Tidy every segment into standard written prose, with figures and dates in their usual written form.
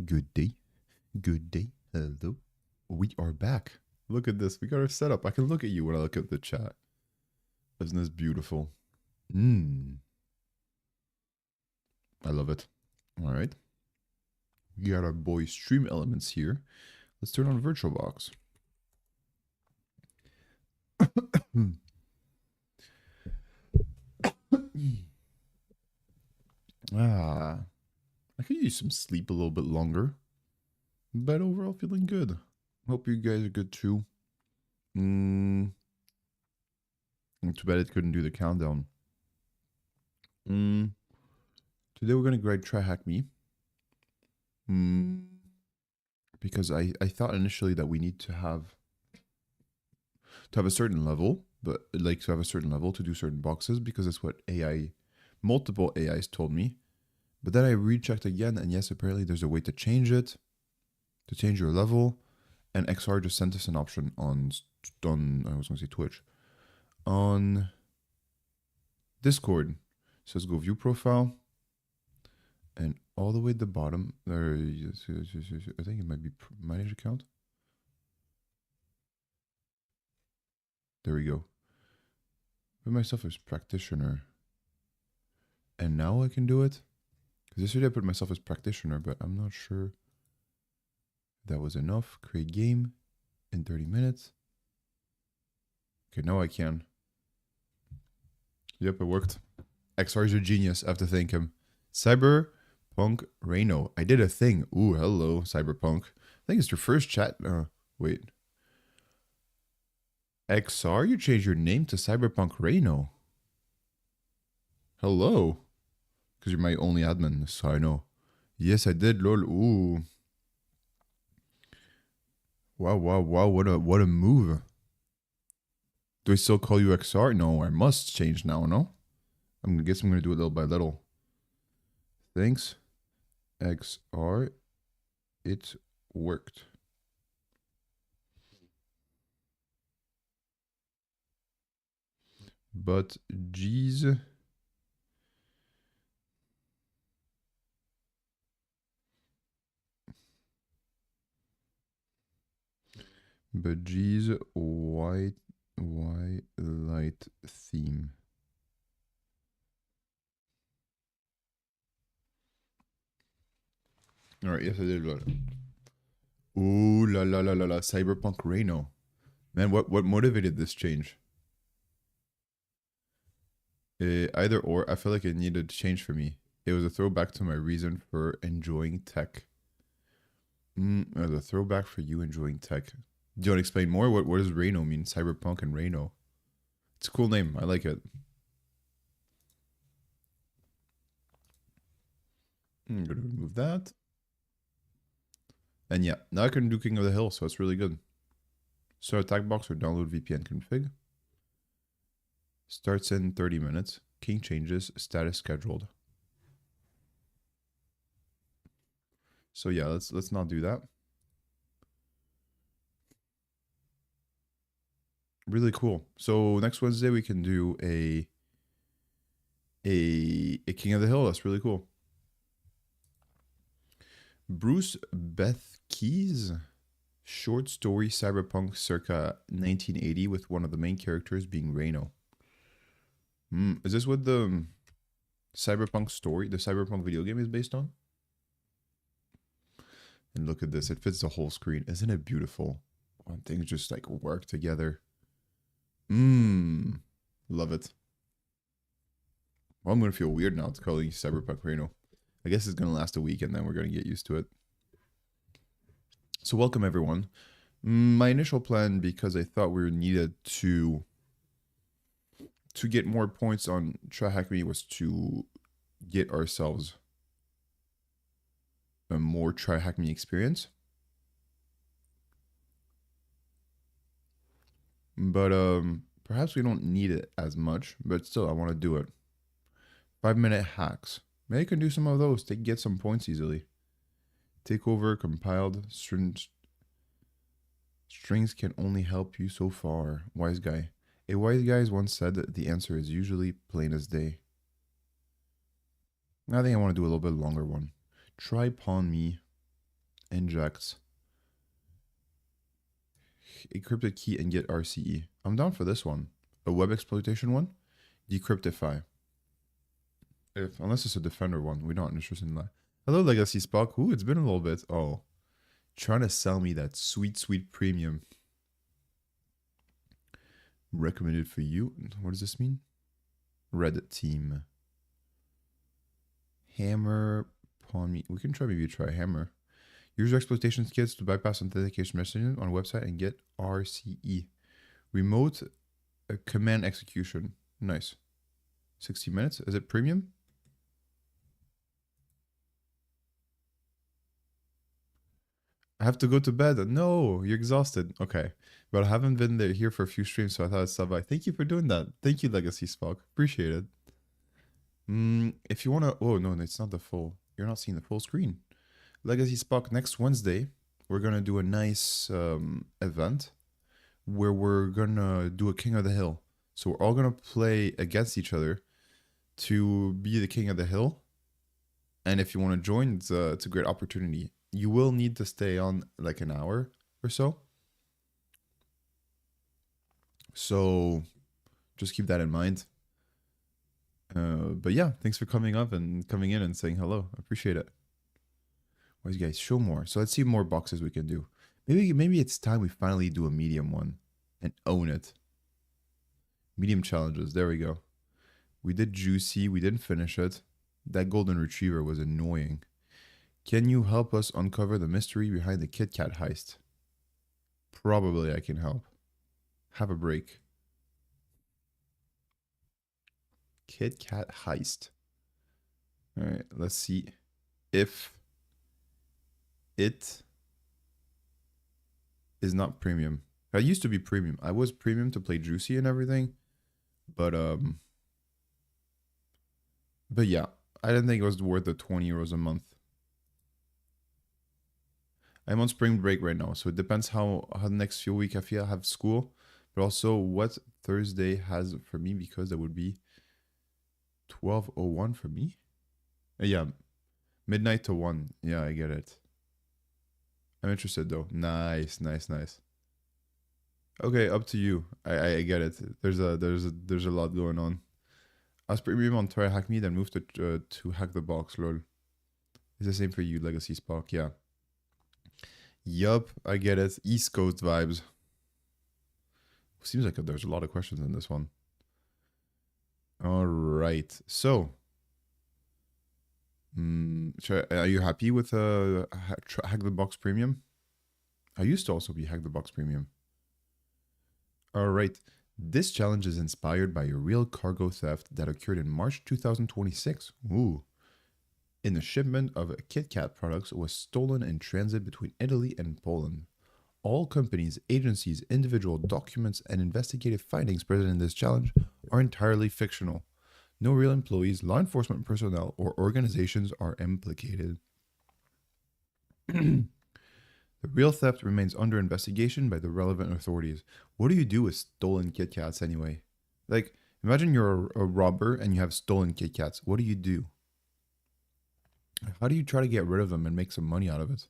Good day. Good day. Hello. We are back. Look at this. We got our setup. I can look at you when I look at the chat. Isn't this beautiful? I love it. All right. We got our boy stream elements here. Let's turn on VirtualBox. I could use some sleep a little bit longer, but overall feeling good. Hope you guys are good too. Too bad it couldn't do the countdown. Today we're gonna try hack me. Because I thought initially that we need to have a certain level, but like to have a certain level to do certain boxes, because that's what multiple AIs told me. But then I rechecked again, and yes, apparently there's a way to change it, to change your level, and XR just sent us an option on I was gonna say Twitch, on Discord. So let's go view profile, and all the way at the bottom, there, I think it might be manage account. There we go. Put myself as practitioner. And now I can do it? Because yesterday I put myself as practitioner, but I'm not sure if that was enough. Create game in 30 minutes. Okay, now I can. Yep, it worked. XR is a genius. I have to thank him. Cyberpunk Reno. I did a thing. Ooh, hello, Cyberpunk. I think it's your first chat. Wait. XR, you changed your name to Cyberpunk Reno. Hello. Because you're my only admin, so I know. Yes, I did, lol. Ooh. Wow, what a move. Do I still call you XR? No, I must change now, no? I guess I'm going to do it little by little. Thanks, XR. It worked. But geez. But geez, why light theme? All right, yes, I did. Ooh la la la la la, Cyberpunk Reno. Man, what motivated this change? Either or, I feel like it needed to change for me. It was a throwback to my reason for enjoying tech. It was a throwback for you enjoying tech. Do you want to explain more? What does Reno mean? Cyberpunk and Reno. It's a cool name. I like it. I'm going to remove that. And yeah, now I can do King of the Hill, so it's really good. Start attack box or download VPN config. Starts in 30 minutes. King changes. Status scheduled. So yeah, let's not do that. Really cool. So next Wednesday we can do a King of the Hill. That's really cool. Bruce Beth Keys, short story cyberpunk circa 1980 with one of the main characters being Reno. Is this what the cyberpunk story, the cyberpunk video game is based on? And look at this, it fits the whole screen. Isn't it beautiful? When things just like work together. Love it. Well, I'm gonna feel weird now to call you Cyberpunk Reno. I guess it's gonna last a week and then we're gonna get used to it. So welcome everyone. My initial plan, because I thought we needed to get more points on Try Hack Me, was to get ourselves a more Try Hack Me experience. But perhaps we don't need it as much, but still I want to do it. 5-minute hacks. Maybe I can do some of those to get some points easily. Takeover compiled. Strings can only help you so far. Wise guy. A wise guy once said that the answer is usually plain as day. I think I want to do a little bit longer one. Try pawn me. inject encrypted key and get RCE. I'm down for this one. A web exploitation one? Decryptify. Unless it's a defender one. We're not interested in that. Hello, Legacy Spock. Ooh, it's been a little bit. Oh. Trying to sell me that sweet, sweet premium. Recommended for you. What does this mean? Red team. Hammer. Pawn me. We can maybe try hammer. User exploitation kits to bypass authentication messaging on a website and get RCE. Remote command execution. Nice. 60 minutes. Is it premium? I have to go to bed. No, you're exhausted. Okay. But I haven't been here for a few streams, so I thought I'd stop by. Thank you for doing that. Thank you, Legacy Spock. Appreciate it. If you want to... Oh, no, it's not the full... You're not seeing the full screen. Legacy Spock, next Wednesday, we're going to do a nice event where we're going to do a King of the Hill. So we're all going to play against each other to be the King of the Hill. And if you want to join, it's a great opportunity. You will need to stay on like an hour or so. So just keep that in mind. But yeah, thanks for coming up and coming in and saying hello. I appreciate it. Why, guys, show more. So let's see more boxes we can do. Maybe it's time we finally do a medium one and own it. Medium challenges. There we go. We did Juicy. We didn't finish it. That golden retriever was annoying. Can you help us uncover the mystery behind the Kit Kat heist? Probably I can help. Have a break. Kit Kat heist. All right, let's see if it is not premium. I used to be premium. I was premium to play Juicy and everything, but yeah, I didn't think it was worth the 20 euros a month. I'm on spring break right now, so it depends how the next few weeks I have school, but also what Thursday has for me, because that would be 12:01 for me. Yeah, midnight to 1. Yeah, I get it. I'm interested though. Nice. Okay, up to you. I get it. There's a lot going on. I was premium on Try Hack Me, then moved to Hack the Box. Lol. It's the same for you, Legacy Spock. Yeah. Yup, I get it. East Coast vibes. Seems like there's a lot of questions in this one. All right. So, are you happy with Hack the Box Premium? I used to also be Hack the Box Premium. All right. This challenge is inspired by a real cargo theft that occurred in March 2026. Ooh. In the shipment of Kit Kat products was stolen in transit between Italy and Poland. All companies, agencies, individual documents, and investigative findings present in this challenge are entirely fictional. No real employees, law enforcement personnel, or organizations are implicated. The real theft remains under investigation by the relevant authorities. What do you do with stolen Kit Kats anyway? Like, imagine you're a robber and you have stolen Kit Kats. What do you do? How do you try to get rid of them and make some money out of it?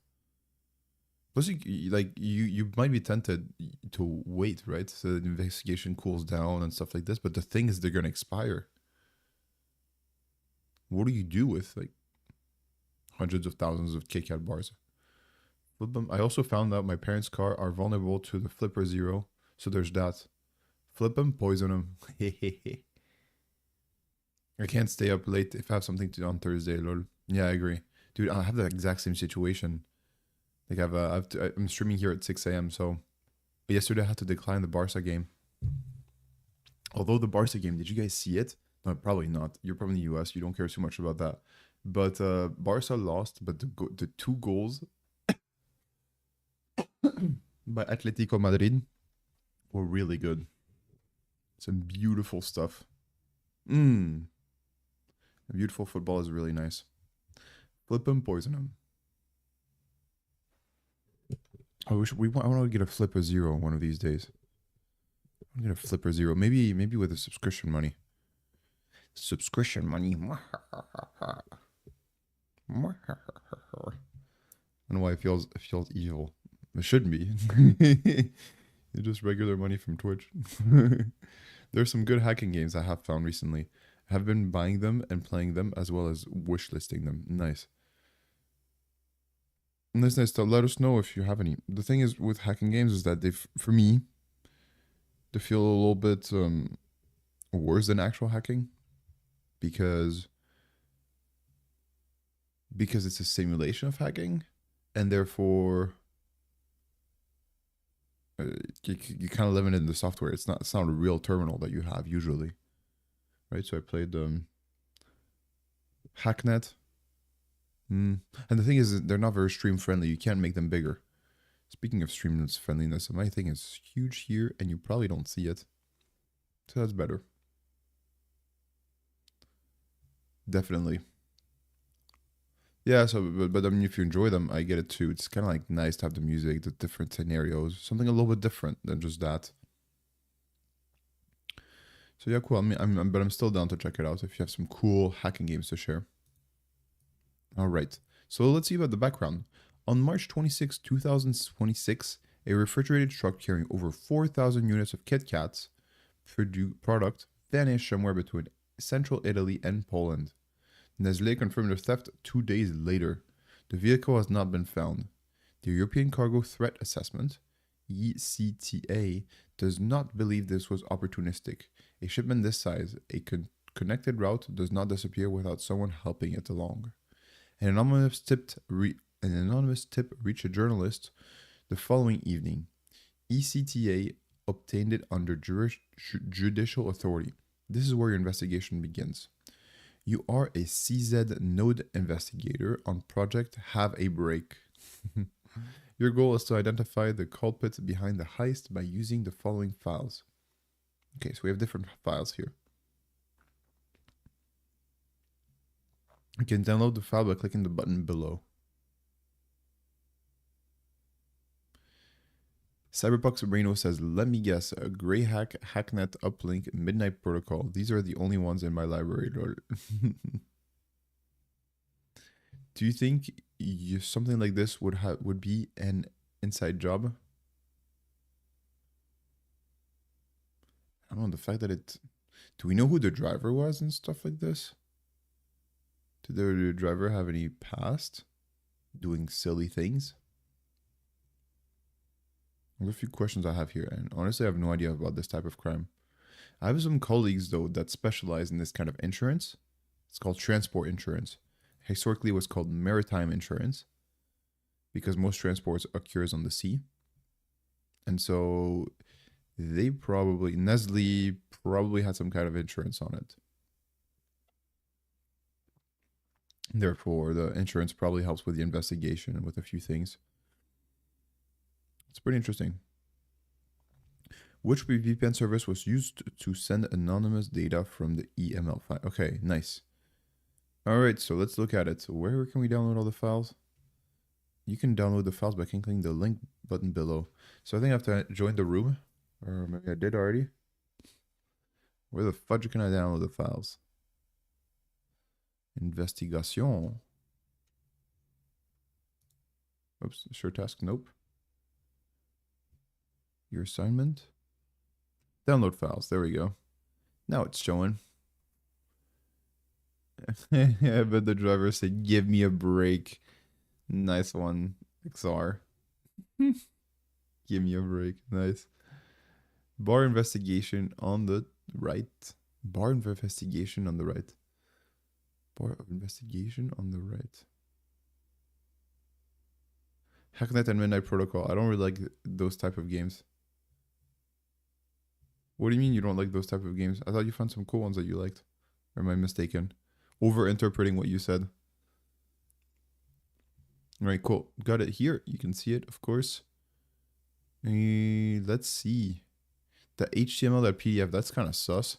Plus, you might be tempted to wait, right? So the investigation cools down and stuff like this. But the thing is, they're going to expire. What do you do with like hundreds of thousands of Kit Kat bars? Flip them. I also found out my parents' car are vulnerable to the Flipper Zero. So there's that. Flip them, poison them. I can't stay up late if I have something to do on Thursday, lol. Yeah, I agree. Dude, I have the exact same situation. Like I'm streaming here at 6 a.m. So yesterday I had to decline the Barca game. Although the Barca game, did you guys see it? No, probably not. You're probably in the US. You don't care too much about that. But Barca lost, but the 2 goals by Atletico Madrid were really good. Some beautiful stuff. Beautiful football is really nice. Flip him, poison him. I want to get a Flipper Zero one of these days. I'm gonna Flipper Zero. Maybe with a subscription money. Subscription money. I don't know why it feels evil. It shouldn't be. It's just regular money from Twitch. There's some good hacking games I have found recently. I have been buying them and playing them as well as wishlisting them. Nice. Nice, nice. So let us know if you have any. The thing is with hacking games is that for me, they feel a little bit worse than actual hacking because it's a simulation of hacking, and therefore you kind of living in the software. It's not a real terminal that you have usually, right? So I played Hacknet. And the thing is, they're not very stream friendly. You can't make them bigger. Speaking of stream friendliness, my thing is huge here, and you probably don't see it. So that's better. Definitely. Yeah, so, but I mean, if you enjoy them, I get it too. It's kind of like nice to have the music, the different scenarios, something a little bit different than just that. So yeah, cool. I mean, but I'm still down to check it out if you have some cool hacking games to share. All right. So let's see about the background. On March 26, 2026, a refrigerated truck carrying over 4,000 units of Kit Kats product vanished somewhere between central Italy and Poland. Nestlé confirmed the theft 2 days later. The vehicle has not been found. The European Cargo Threat Assessment, ECTA, does not believe this was opportunistic. A shipment this size, a connected route, does not disappear without someone helping it along. An anonymous tip reached a journalist the following evening. ECTA obtained it under judicial authority. This is where your investigation begins. You are a CZ node investigator on Project Have a Break. Your goal is to identify the culprit behind the heist by using the following files. Okay, so we have different files here. You can download the file by clicking the button below. Cyberpunk Sabrino says, let me guess, a Greyhack, Hacknet, Uplink, Midnight Protocol. These are the only ones in my library, Lord. Do you think something like this would be an inside job? I don't know, the fact that do we know who the driver was and stuff like this? Did the driver have any past doing silly things? There's a few questions I have here, and honestly, I have no idea about this type of crime. I have some colleagues, though, that specialize in this kind of insurance. It's called transport insurance. Historically, it was called maritime insurance because most transports occurs on the sea. And so Nestle probably had some kind of insurance on it. Therefore, the insurance probably helps with the investigation and with a few things. It's pretty interesting. Which VPN service was used to send anonymous data from the EML file? Okay, nice. All right, so let's look at it. So where can we download all the files? You can download the files by clicking the link button below. So I think I have to join the room, or maybe I did already. Where the fudge can I download the files? Investigation. Oops, sure task, nope. Your assignment. Download files, there we go. Now it's showing. Yeah, but the driver said, give me a break. Nice one, XR. Give me a break, nice. Bar investigation on the right. Bar investigation on the right. Bar of investigation on the right. Hacknet and Midnight Protocol. I don't really like those type of games. What do you mean you don't like those type of games? I thought you found some cool ones that you liked. Or am I mistaken? Over-interpreting what you said. All right, cool. Got it here. You can see it, of course. Let's see. The HTML.pdf, that's kind of sus.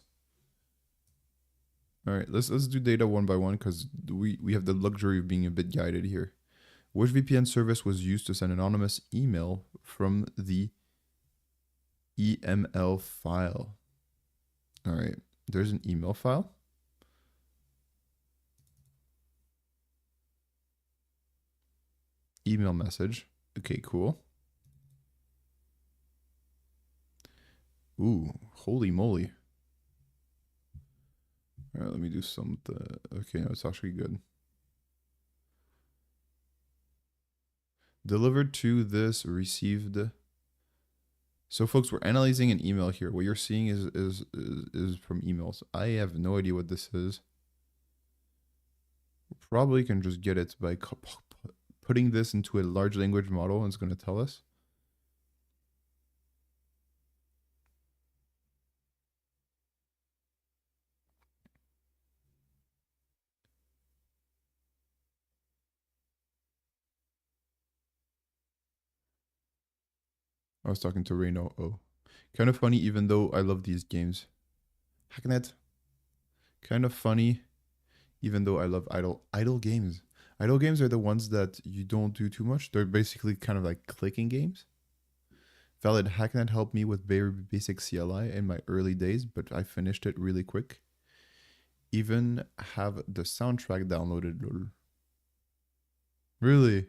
All right, let's do data one by one because we have the luxury of being a bit guided here. Which VPN service was used to send anonymous email from the EML file? All right, there's an email file. email message. Okay, cool. Ooh, holy moly. All right, let me do some. Okay, no, it's actually good. Delivered to this, received. So, folks, we're analyzing an email here. What you're seeing is from emails. I have no idea what this is. Probably can just get it by putting this into a large language model, and it's going to tell us. I was talking to Reno. Oh, kind of funny, even though I love these games. Hacknet. Kind of funny, even though I love idle games. Idle games are the ones that you don't do too much. They're basically kind of like clicking games. Valid Hacknet helped me with very basic CLI in my early days, but I finished it really quick. Even have the soundtrack downloaded. Lol. Really?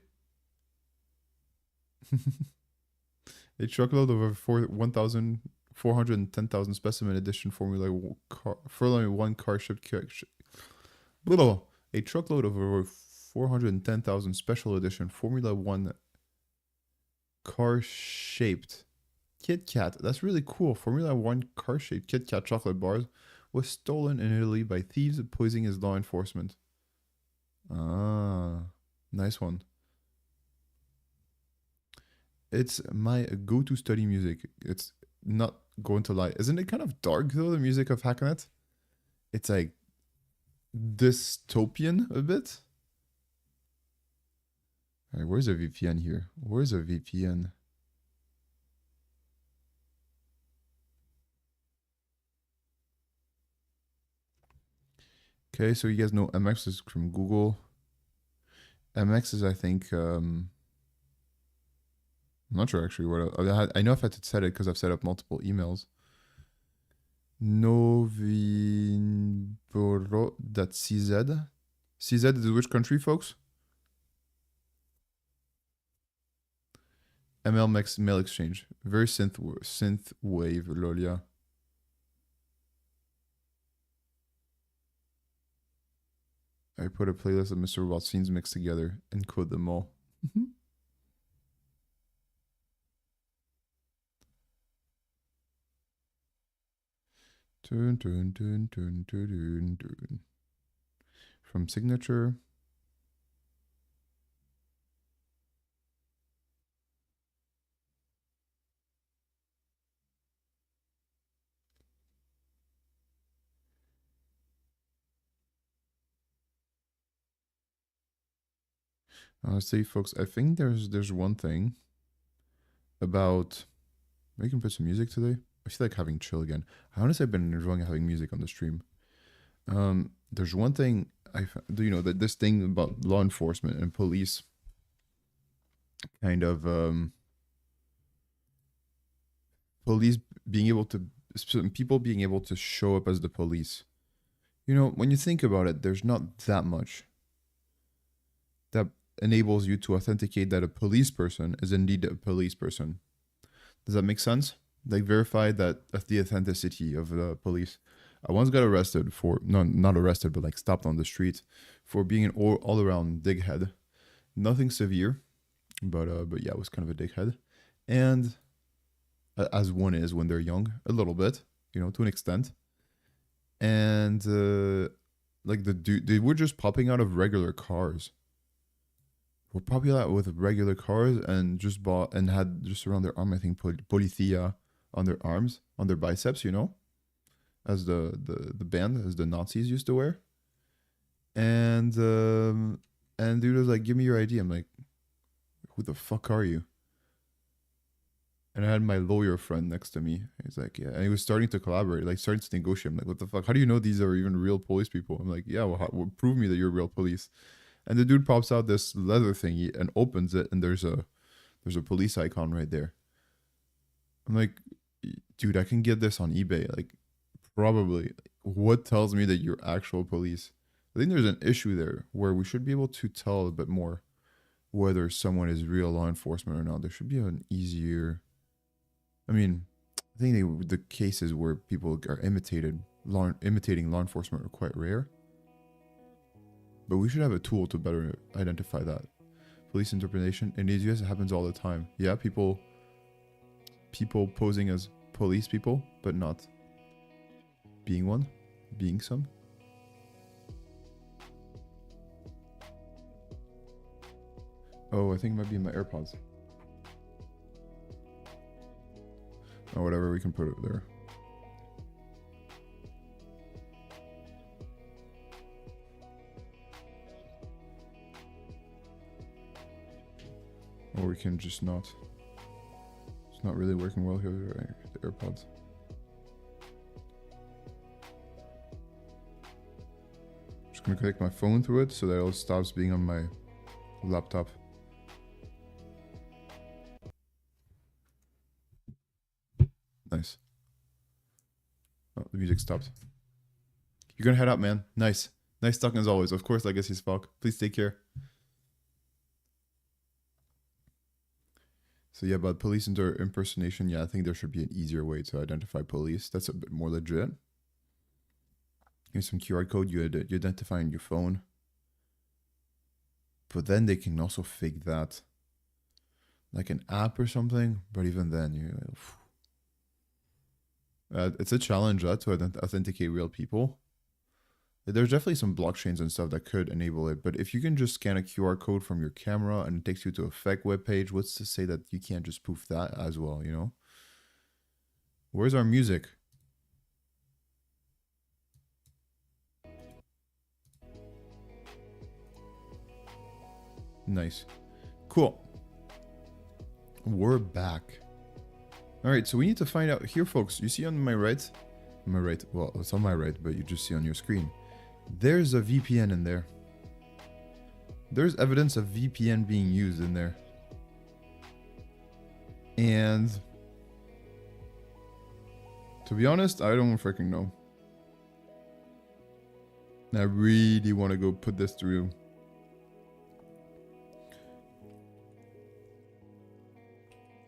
A truckload of over 1,410,000 specimen edition Formula One car shipped. Little. A truckload of over 410,000 special edition Formula One car shaped Kit Kat. That's really cool. Formula One car shaped Kit Kat chocolate bars was stolen in Italy by thieves posing as law enforcement. Ah, nice one. It's my go-to study music. It's not going to lie. Isn't it kind of dark though, the music of Hacknet? It's like dystopian a bit. All right, where's a VPN here? Where's a VPN? Okay, so you guys know MX is from Google. MX is, I think, I'm not sure actually what I know if I had to set it because I've set up multiple emails. Novinboro.cz. CZ is which country, folks? ML Mail Exchange. Very synth wave, Lolia. I put a playlist of Mr. Robot scenes mixed together and code them all. Dun, dun, dun, dun, dun, dun, dun. From signature. Say, folks, I think there's one thing about. We can put some music today. I feel like having chill again. I honestly have been enjoying having music on the stream. There's one thing that this thing about law enforcement and police kind of police being able to people being able to show up as the police. You know, when you think about it, there's not that much that enables you to authenticate that a police person is indeed a police person. Does that make sense? Like verify that the authenticity of the police. I once got arrested for not arrested, but like stopped on the street for being an all around dighead. Nothing severe, but yeah, it was kind of a dighead, and as one is when they're young, a little bit, to an extent, and like they were just popping out of regular cars. Were popping out with regular cars and just bought and had just around their arm, I think, Policia on their arms, on their biceps, as the band as the Nazis used to wear. And dude was like, "Give me your ID." I'm like, "Who the fuck are you?" And I had my lawyer friend next to me. He's like, "Yeah," and he was starting to collaborate, like starting to negotiate. I'm like, "What the fuck? How do you know these are even real police people?" I'm like, "Yeah, well, prove me that you're real police." And the dude pops out this leather thingy and opens it, and there's a police icon right there. I'm like, "Dude, I can get this on eBay." Like, probably. What tells me that you're actual police? I think there's an issue there where we should be able to tell a bit more. whether someone is real law enforcement or not. There should be an easier. I mean, I think the cases where people are imitating law enforcement are quite rare. But we should have a tool to better identify that. Police interpretation in the US, it happens all the time. Yeah, people posing as police people, but not being one, being some. Oh, I think it might be in my AirPods. Or whatever, we can put it there. Or we can just not. It's not really working well here, the AirPods. Just gonna connect my phone to it so that it stops being on my laptop. Nice. Oh, the music stopped. You're gonna head out, man. Nice. Nice talking as always. Of course, Legacy Spock. Please take care. So yeah, about police impersonation, yeah, I think there should be an easier way to identify police. That's a bit more legit. Here's some QR code you identify on your phone. But then they can also fake that. Like an app or something. But even then, you're like, it's a challenge to authenticate real people. There's definitely some blockchains and stuff that could enable it, but if you can just scan a QR code from your camera and it takes you to a fake web page, what's to say that you can't just spoof that as well, you know? Where's our music? Nice. Cool. We're back. All right, so we need to find out here, folks. You see on my right, well, it's on my right, but you just see on your screen. There's a VPN in there. There's evidence of VPN being used in there. And to be honest, I don't freaking know. I really want to go put this through.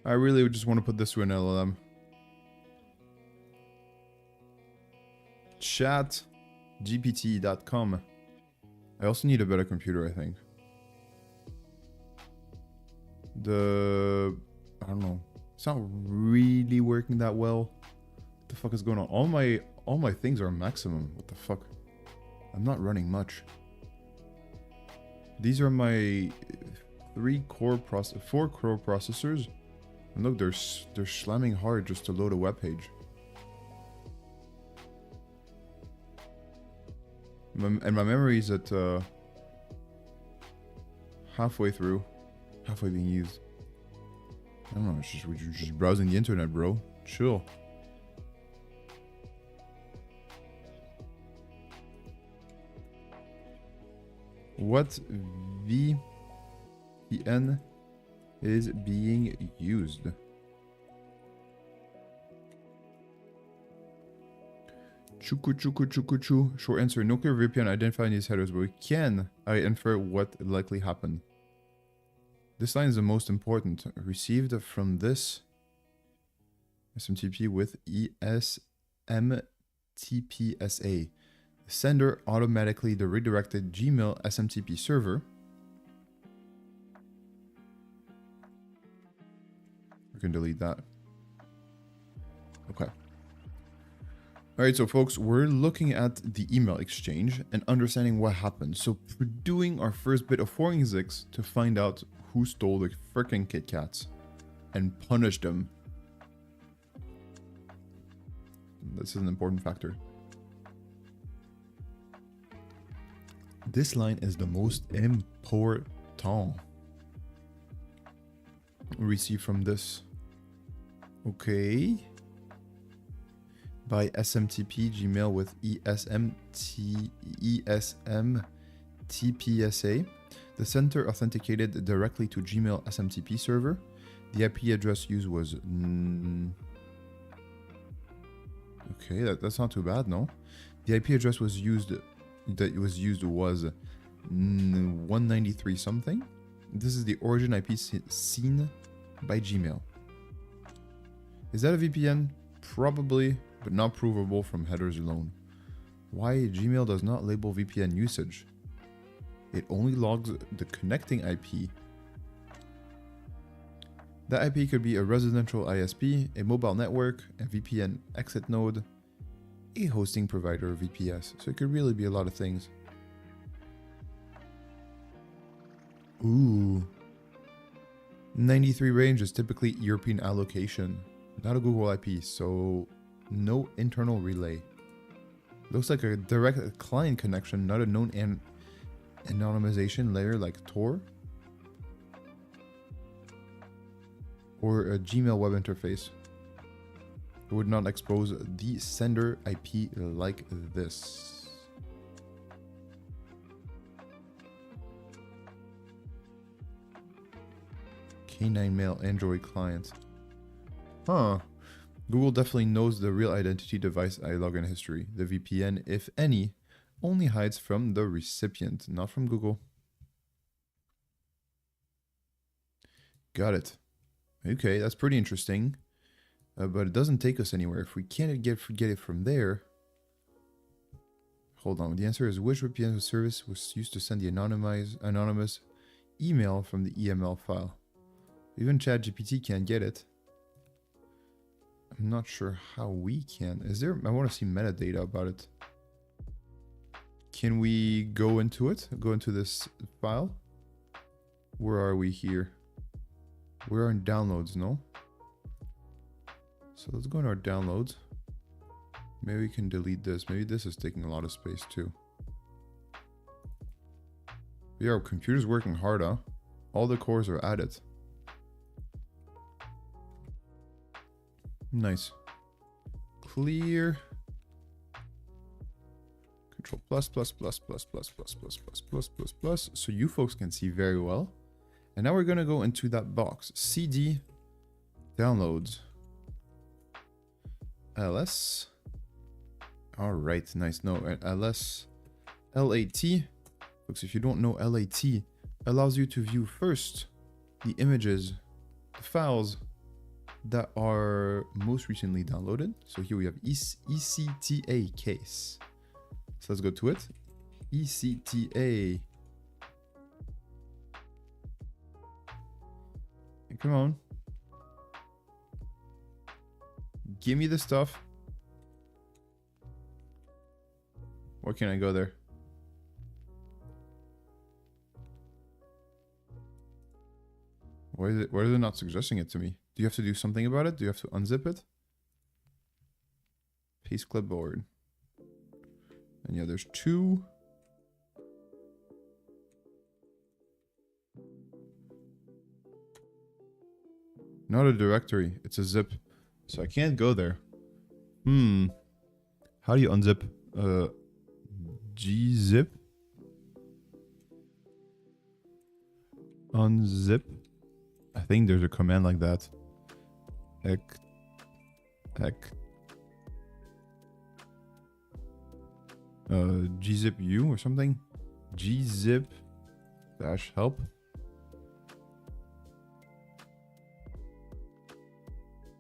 I really just want to put this through an LLM. Chat. GPT.com. I also need a better computer, I think. I don't know. It's not really working that well. What the fuck is going on? All my things are maximum. What the fuck? I'm not running much. These are my 4 core processors. And look, they're slamming hard just to load a web page. And my memory is at halfway being used. I don't know, we're just browsing the internet, bro. Chill. What VPN is being used? Chuku. Short answer, no clear VPN identifying these headers, but we can infer what likely happened. This line is the most important. Received from this SMTP with ESMTPSA. The sender automatically redirected Gmail SMTP server. We can delete that. Okay. Alright, so folks, we're looking at the email exchange and understanding what happened. So we're doing our first bit of forensics to find out who stole the frickin' Kit Kats and punish them. This is an important factor. This line is the most important. Receive from this. Okay. By SMTP Gmail with ESMTPSA. The sender authenticated directly to Gmail SMTP server. The IP address used was... Okay, that's not too bad, no? The IP address was 193 something. This is the origin IP seen by Gmail. Is that a VPN? Probably, but not provable from headers alone. Why Gmail does not label VPN usage? It only logs the connecting IP. That IP could be a residential ISP, a mobile network, a VPN exit node, a hosting provider, or VPS. So it could really be a lot of things. Ooh. 93 range is typically European allocation, not a Google IP, so no internal relay. Looks like a direct client connection, not a known anonymization layer like Tor or a Gmail web interface. It would not expose the sender IP like this. K9 Mail Android client. Huh. Google definitely knows the real identity device I login history. The VPN, if any, only hides from the recipient, not from Google. Got it. Okay, that's pretty interesting. But it doesn't take us anywhere. If we can't get it from there... Hold on. The answer is which VPN service was used to send the anonymous email from the EML file. Even ChatGPT can't get it. I'm not sure how we can. Is there... I want to see metadata about it. Can we go into it? Go into this file? Where are we here? We're in downloads, no? So let's go in our downloads. Maybe we can delete this. Maybe this is taking a lot of space too. Yeah, our computer's working hard, huh? All the cores are at it. Nice. Clear. Control plus plus plus plus plus plus plus plus plus plus plus. So you folks can see very well. And now we're gonna go into that box. CD downloads. LS. All right, nice. No, LS. LAT. Folks, if you don't know, LAT allows you to view first the images, the files that are most recently downloaded. So here we have ECTA case. So let's go to it. ECTA. Come on. Give me the stuff. Where can I go there? Why is it not suggesting it to me? Do you have to do something about it? Do you have to unzip it? Paste clipboard. And yeah, there's two. Not a directory, it's a zip. So I can't go there. How do you unzip? Gzip? Unzip? I think there's a command like that. Gzip u or something? Gzip dash help.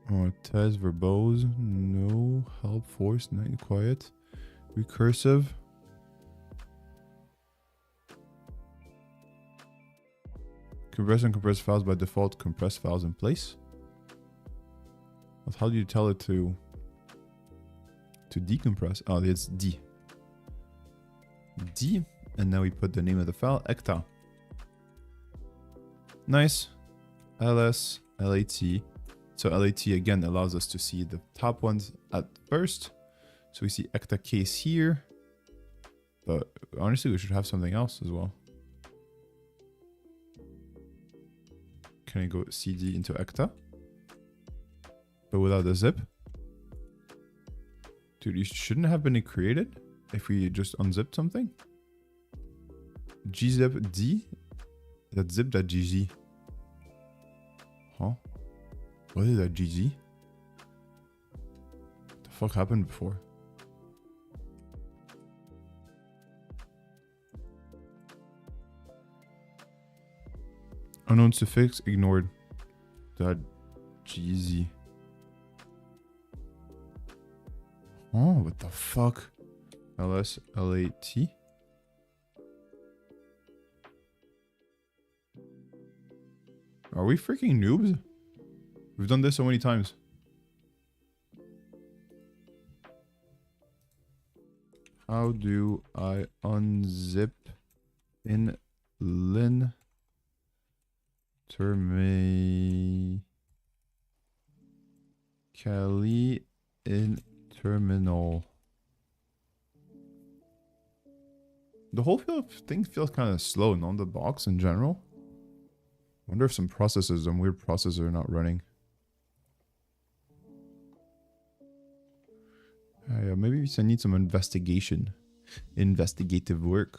Or test verbose, no, help, force, night, quiet, recursive. Compress and compress files by default, compress files in place. But how do you tell it to decompress? Oh, it's D. D, and now we put the name of the file, ecta. Nice. ls, lat. So LAT again allows us to see the top ones at first. So we see ecta case here. But honestly, we should have something else as well. Can I go CD into ecta? But without the zip? Dude, you shouldn't have been created if we just unzipped something. Gzip D? That zip.gz. Huh? What is that GZ? What the fuck happened before? Unknown suffix ignored. That Jeezy. Oh, what the fuck? LSLAT? Are we freaking noobs? We've done this so many times. How do I unzip in lin termi Kali in terminal? The whole thing feels kind of slow, not the box in general. Wonder if some processes, some weird processes are not running. Yeah, maybe we need some investigative work.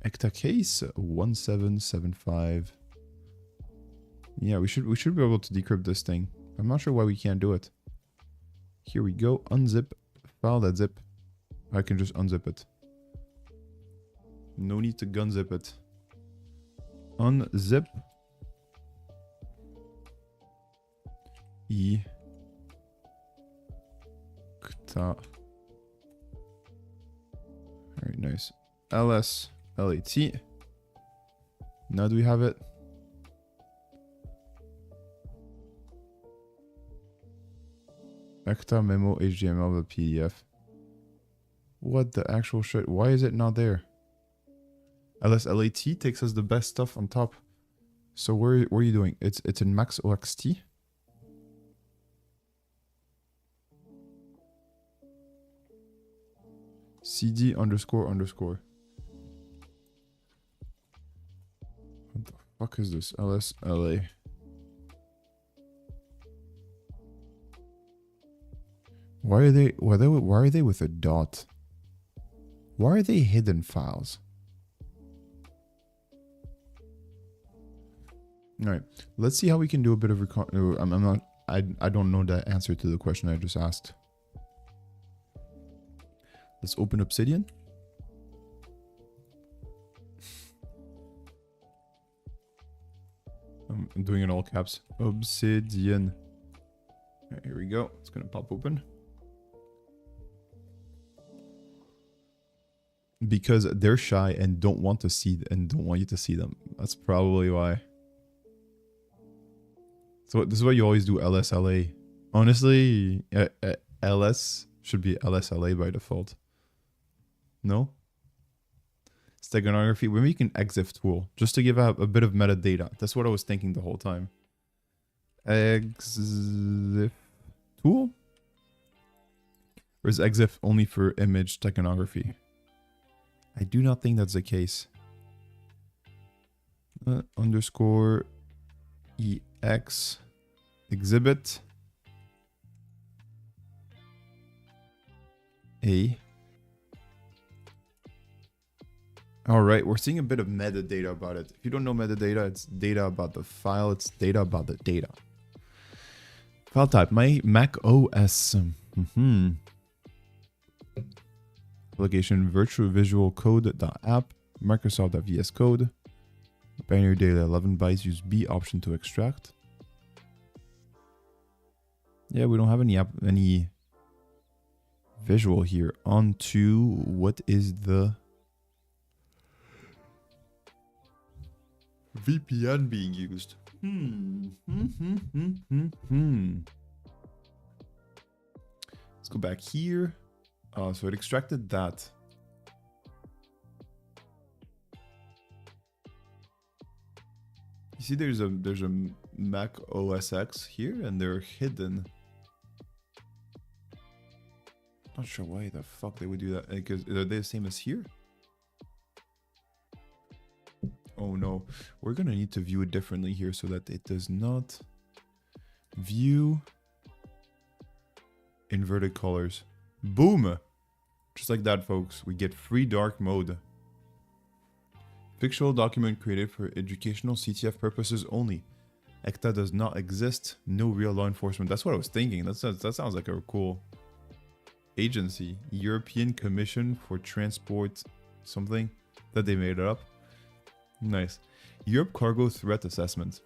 ECTA case 1775. Yeah, we should be able to decrypt this thing. I'm not sure why we can't do it. Here we go. Unzip file.zip. I can just unzip it. No need to gunzip it. Unzip ECTA. Very nice. LSLAT. Now do we have it? ECTA memo HTML PDF. What the actual shit? Why is it not there? LSLAT takes us the best stuff on top. So where are you doing? It's in maxoxt. CD underscore. What the fuck is this? LSLA. Why are they with a dot? Why are they hidden files? All right, let's see how we can do a bit of I don't know the answer to the question I just asked. Let's open Obsidian. I'm doing it in all caps. Obsidian. Right, here we go. It's gonna pop open. Because they're shy and don't want to see and don't want you to see them. That's probably why. So this is why you always do LSLA. Honestly, LS should be LSLA by default. No? Steganography. Maybe you can EXIF tool just to give out a bit of metadata. That's what I was thinking the whole time. EXIF tool? Or is EXIF only for image steganography? I do not think that's the case. Underscore EX exhibit A. All right, we're seeing a bit of metadata about it. If you don't know metadata, it's data about the file. It's data about the data. File type, my Mac OS. Application virtual visual code.app, Microsoft.vs Code. Binary data 11 bytes, use B option to extract. Yeah, we don't have any visual here. On to what is the VPN being used? Let's go back here. So it extracted that. You see, there's a Mac OS X here, and they're hidden. Not sure why the fuck they would do that. Because are they the same as here? Oh no, we're gonna need to view it differently here so that it does not view inverted colors. Boom! Just like that, folks, we get free dark mode. Fictional document created for educational CTF purposes only. ECTA does not exist. No real law enforcement. That's what I was thinking. That sounds like a cool agency. European Commission for Transport something that they made it up. Nice. Europe Cargo Threat Assessment.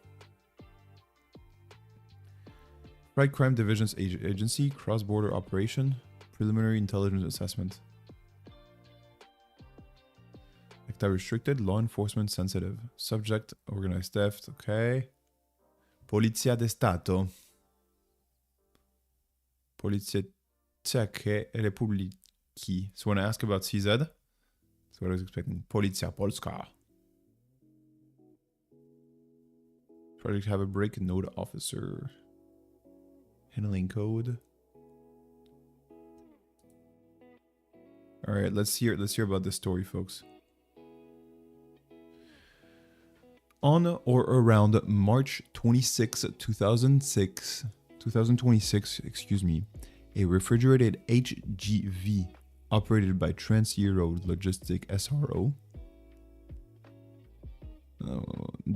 Freight Crime Division's Agency, Cross-Border Operation, Preliminary Intelligence Assessment. Acta restricted, law enforcement sensitive. Subject, organized theft, okay. Polizia de Stato. Polizia Czeche Republiki. So when I ask about CZ, that's what I was expecting. Polizia Polska. Project have a break node officer. Handling code. All right, let's hear about this story, folks. On or around March 26, 2026, excuse me, a refrigerated HGV operated by Trans-Euro Logistic SRO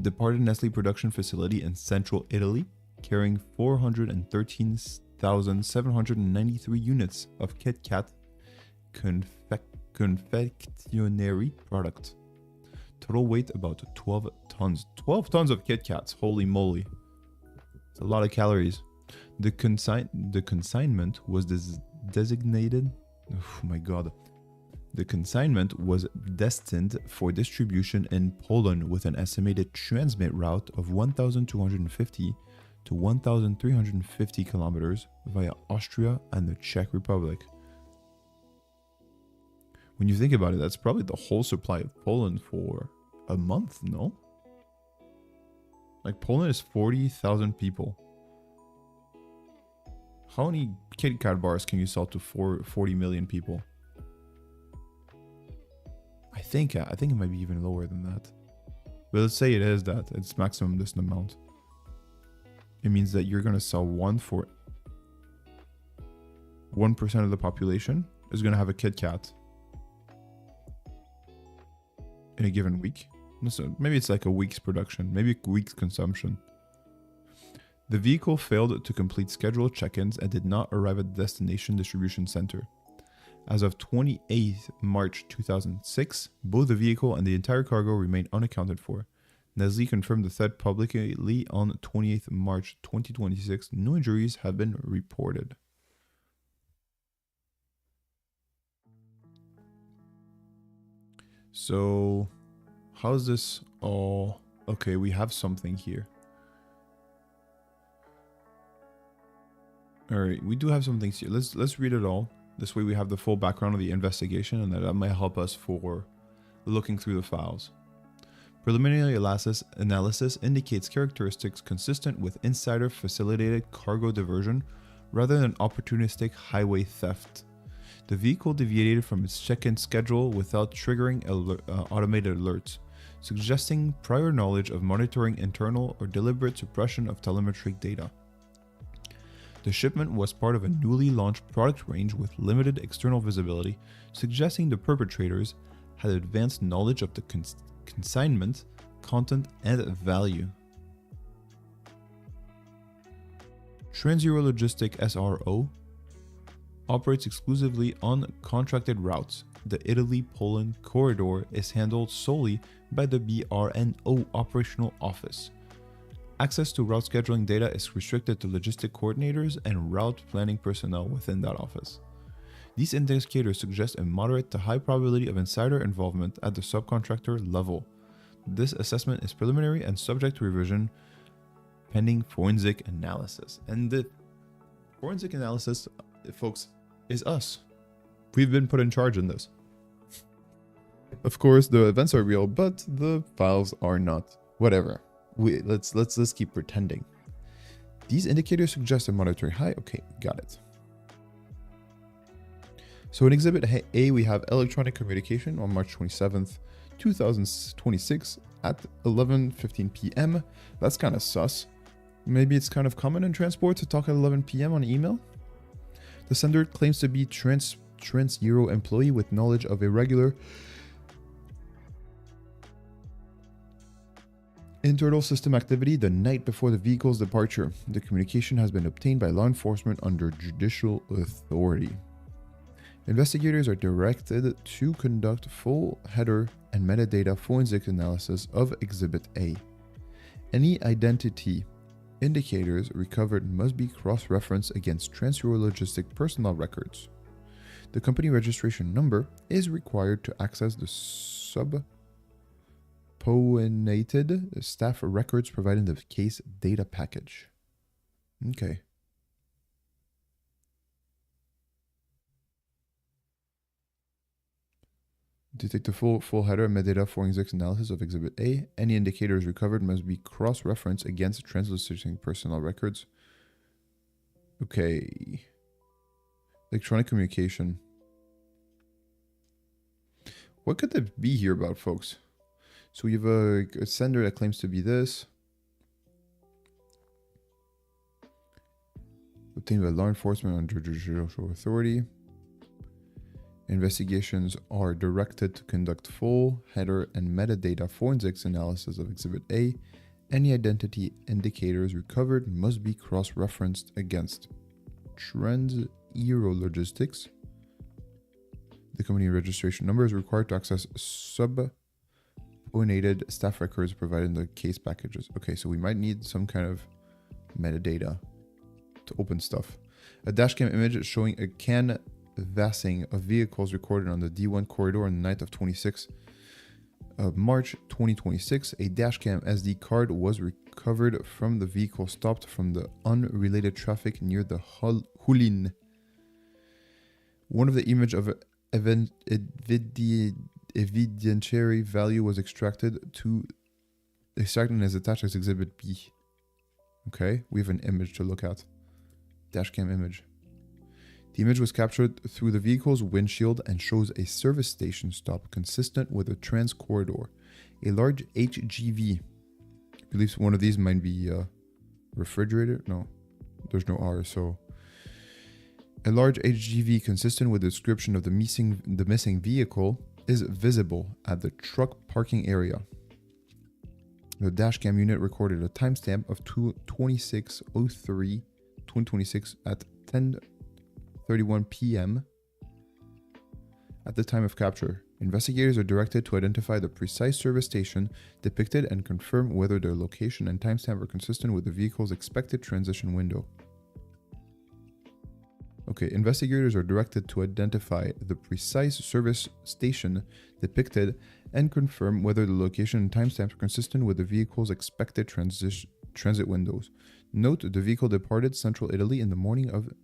departed Nestle production facility in central Italy, carrying 413,793 units of Kit Kat confectionery product. Total weight about 12 tons. 12 tons of Kit Kats. Holy moly. It's a lot of calories. The consignment was designated. Oh my god. The consignment was destined for distribution in Poland with an estimated transmit route of 1,250 to 1,350 kilometers via Austria and the Czech Republic. When you think about it, that's probably the whole supply of Poland for a month, no? Like, Poland is 40,000 people. How many Kit Kat bars can you sell to 40 million people? I think it might be even lower than that. But let's say it is that. It's maximum this amount. It means that you're going to sell one for 1% of the population is going to have a Kit Kat in a given week. So maybe it's like a week's production, maybe a week's consumption. The vehicle failed to complete scheduled check-ins and did not arrive at the destination distribution center. As of 28th March 2006, both the vehicle and the entire cargo remain unaccounted for. Nestlé confirmed the threat publicly on 28th March 2026. No injuries have been reported. So, how's this all? Okay, we have something here. All right, we do have some things here. Let's read it all. This way we have the full background of the investigation, and that might help us for looking through the files. Preliminary analysis indicates characteristics consistent with insider-facilitated cargo diversion rather than opportunistic highway theft. The vehicle deviated from its check-in schedule without triggering automated alerts, suggesting prior knowledge of monitoring internal or deliberate suppression of telemetric data. The shipment was part of a newly launched product range with limited external visibility, suggesting the perpetrators had advanced knowledge of the consignment, content, and value. Trans-Euro Logistic SRO operates exclusively on contracted routes. The Italy-Poland corridor is handled solely by the BRNO operational office. Access to route scheduling data is restricted to logistic coordinators and route planning personnel within that office. These indicators suggest a moderate to high probability of insider involvement at the subcontractor level. This assessment is preliminary and subject to revision pending forensic analysis. And the forensic analysis, folks, is us. We've been put in charge in this. Of course, the events are real, but the files are not. Whatever. Let's keep pretending. These indicators suggest a monetary high. Okay, got it. So in Exhibit A, we have electronic communication on March 27th, 2026 at 11:15 p.m. That's kind of sus. Maybe it's kind of common in transport to talk at 11 p.m. on email. The sender claims to be Trans-Euro employee with knowledge of irregular internal system activity the night before the vehicle's departure. The communication has been obtained by law enforcement under judicial authority. Investigators are directed to conduct full header and metadata forensic analysis of Exhibit A. Any identity indicators recovered must be cross-referenced against trans-Eurologistic personnel records. The company registration number is required to access the subpoenated staff records provided in the case data package. Okay. To take the full header and metadata forensics analysis of Exhibit A, any indicators recovered must be cross-referenced against trans-Eurologistic personnel records. Okay. Electronic communication. What could that be here about, folks? So we have a sender that claims to be this. Obtained by law enforcement under judicial authority. Investigations are directed to conduct full header and metadata forensics analysis of Exhibit A. Any identity indicators recovered must be cross-referenced against trans-Eurologistics. The company registration number is required to access subpoenated staff records provided in the case packages. Okay, so we might need some kind of metadata to open stuff. A dashcam image showing a canvassing of vehicles recorded on the D1 corridor on the night of 26 of March 2026. A dashcam SD card was recovered from the vehicle stopped from the unrelated traffic near the Hulin. One of the image of evidentiary value was extracted and is attached as Exhibit B. Okay, we have an image to look at. Dashcam image. The image was captured through the vehicle's windshield and shows a service station stop consistent with a trans corridor. A large HGV. I believe one of these might be refrigerator. No, there's no R, so. A large HGV consistent with the description of the missing vehicle is visible at the truck parking area. The dashcam unit recorded a timestamp of 26:03/2026 at 10:31 p.m. At the time of capture. Investigators are directed to identify the precise service station depicted and confirm whether their location and timestamp are consistent with the vehicle's expected transition window. Okay, investigators are directed to identify the precise service station depicted and confirm whether the location and timestamps are consistent with the vehicle's expected transit windows. Note, the vehicle departed Central Italy in the morning of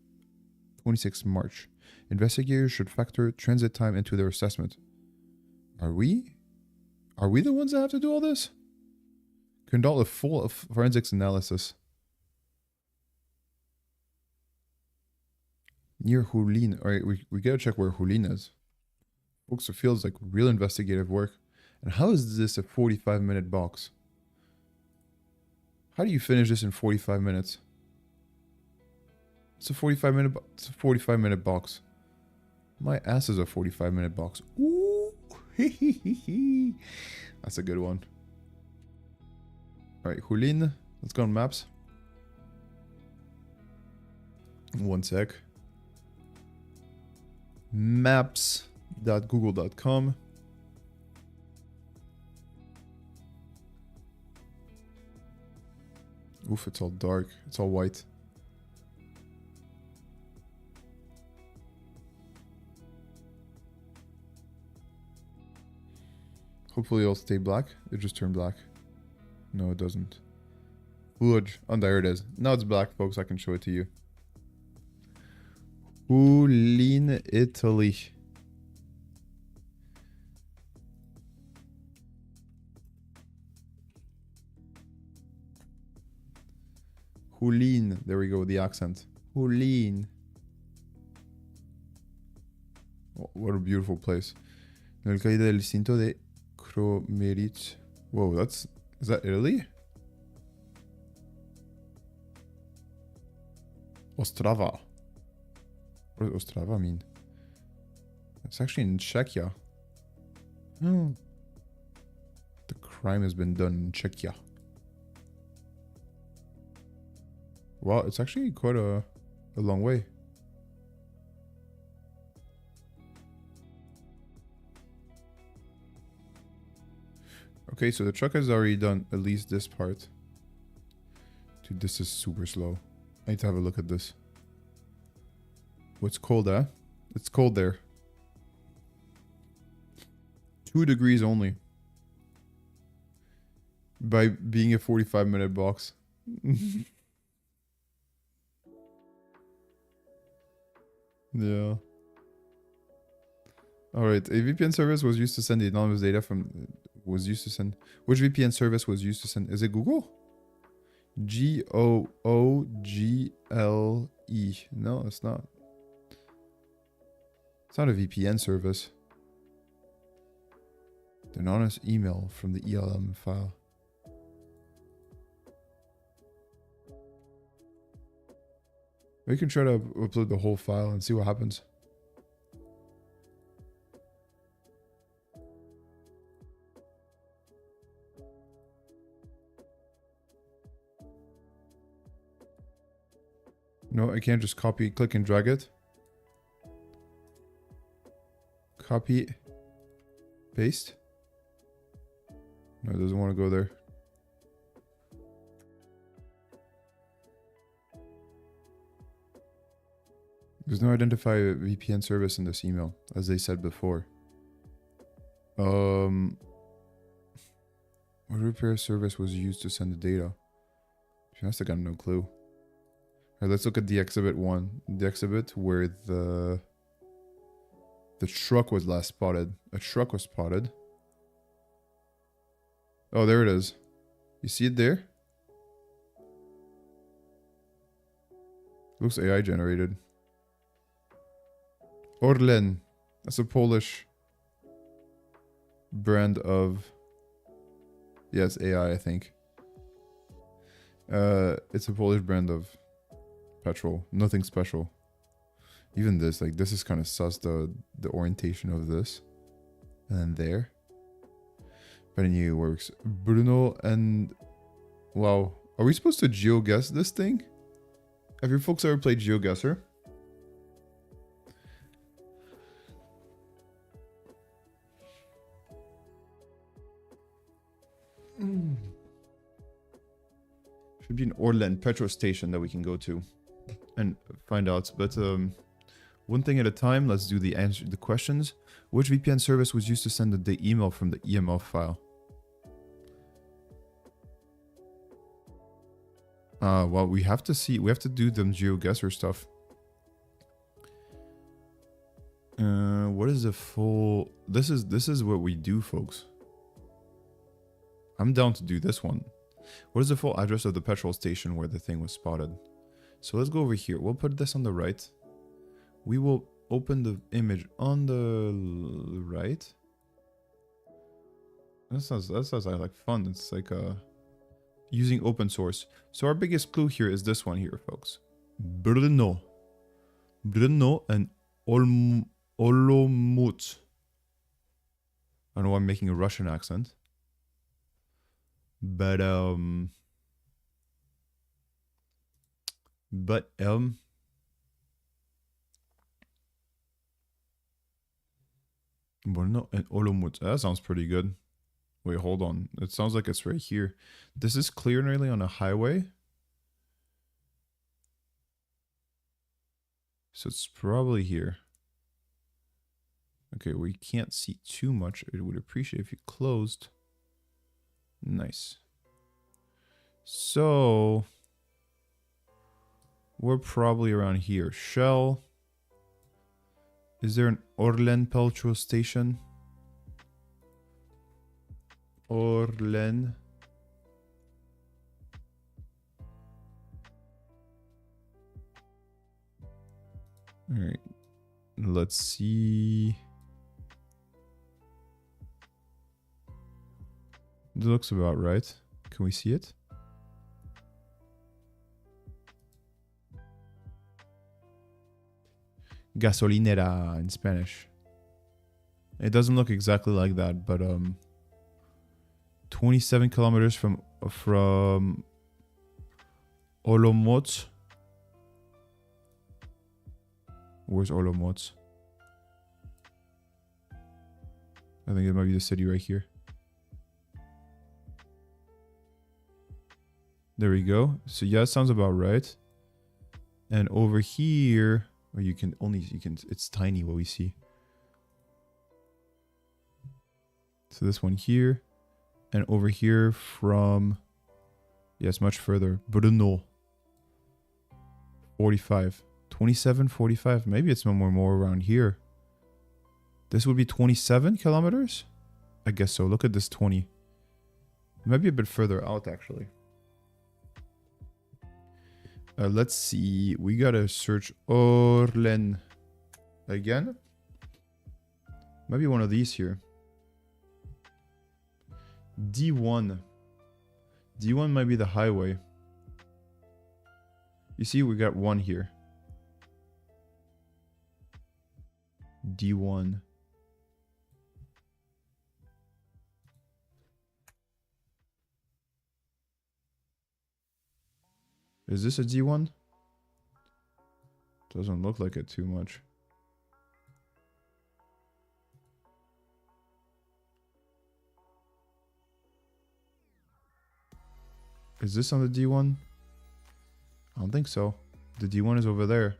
26 March. Investigators should factor transit time into their assessment. Are we the ones that have to do all this? Conduct a full forensics analysis. Near Hulin. Alright, we gotta check where Hulin is. Folks, it feels like real investigative work. And how is this a 45-minute box? How do you finish this in 45 minutes? It's a 45-minute box. My ass is a 45-minute box. Ooh. That's a good one. Alright, Hulin. Let's go on maps. One sec. Maps.google.com. Oof, it's all dark. It's all white. Hopefully it'll stay black. It just turned black. No, it doesn't. Wood. Oh, there it is. Now it's black, folks. I can show it to you. Hulin, Italy. Hulin. There we go with the accent. Hulin. Oh, what a beautiful place. Nel calle del Cinto de Cromeritz. Whoa, is that Italy? Ostrava. What does Ostrava mean? It's actually in Czechia. Oh. The crime has been done in Czechia. Wow, it's actually quite a long way. Okay, so the truck has already done at least this part. Dude, this is super slow. I need to have a look at this. What's cold, huh? It's cold there. 2 degrees only. By being a 45-minute box. Yeah. Alright, a VPN service was used to send the anonymous data from... Was used to send... Which VPN service was used to send... Is it Google? Google. No, it's not. It's not a VPN service. The anonymous email from the ELM file. We can try to upload the whole file and see what happens. No, I can't just copy, click and drag it. Copy, paste. No, it doesn't want to go there. There's no identified VPN service in this email, as they said before. What repair service was used to send the data? To be honest, I got no clue. Alright, let's look at the exhibit 1. The exhibit where the truck was last spotted. A truck was spotted. Oh, there it is. You see it there? Looks AI generated. Orlen. That's a Polish brand of... Yeah, it's AI, I think. It's a Polish brand of petrol. Nothing special. Even this, like, this is kind of sus, the orientation of this. And then there. But anyway, it works. Bruno and... Wow. Are we supposed to GeoGuess this thing? Have your folks ever played GeoGuessr? Should be an Orlen petrol station that we can go to and find out. But one thing at a time. Let's do the questions. Which VPN service was used to send the email from the EML file? Well, we have to see. We have to do them GeoGuessr stuff. What is the full? This is what we do, folks. I'm down to do this one. What is the full address of the petrol station where the thing was spotted? So let's go over here. We'll put this on the right. We will open the image on the right. That sounds like fun. It's like using open source. So our biggest clue here is this one here, folks. Brno and Olomouc. I don't know why I'm making a Russian accent. But Brno and Olomouc. That sounds pretty good. Wait, hold on. It sounds like it's right here. This is clearly on a highway. So it's probably here. Okay, we can't see too much. I would appreciate if you closed. Nice. So we're probably around here. Shell. Is there an Orlen petrol station? Orlen. All right. Let's see. It looks about right. Can we see it? Gasolinera in Spanish. It doesn't look exactly like that, but 27 kilometers from Olomouc. Where's Olomouc? I think it might be the city right here. There we go. So yeah, sounds about right. And over here, or it's tiny what we see. So this one here, and over here from, yes, much further. Bruno. 45. 27, 45. Maybe it's more around here. This would be 27 kilometers? I guess so. Look at this 20. It might be a bit further out, actually. Let's see. We gotta search Orlen again. Maybe one of these here. D1. D1 might be the highway. You see, we got one here. D1. Is this a D1? Doesn't look like it too much. Is this on the D1? I don't think so. The D1 is over there.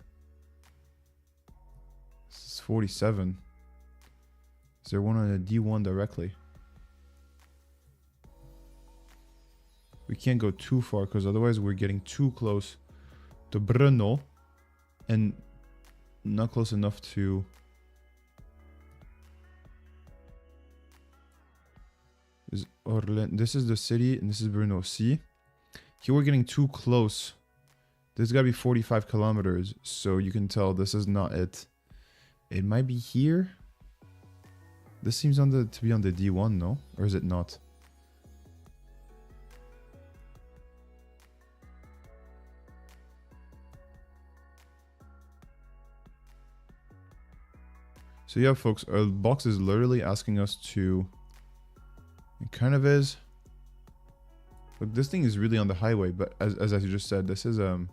This is 47. Is there one on the D1 directly? We can't go too far because otherwise we're getting too close to Brno and not close enough to... This is the city and this is Brno. See? Here we're getting too close. This has got to be 45 kilometers. So you can tell this is not it. It might be here. This seems to be on the D1, no? Or is it not? So yeah, folks, our box is literally asking us to... It kind of is. Look, this thing is really on the highway, but as I just said, this is an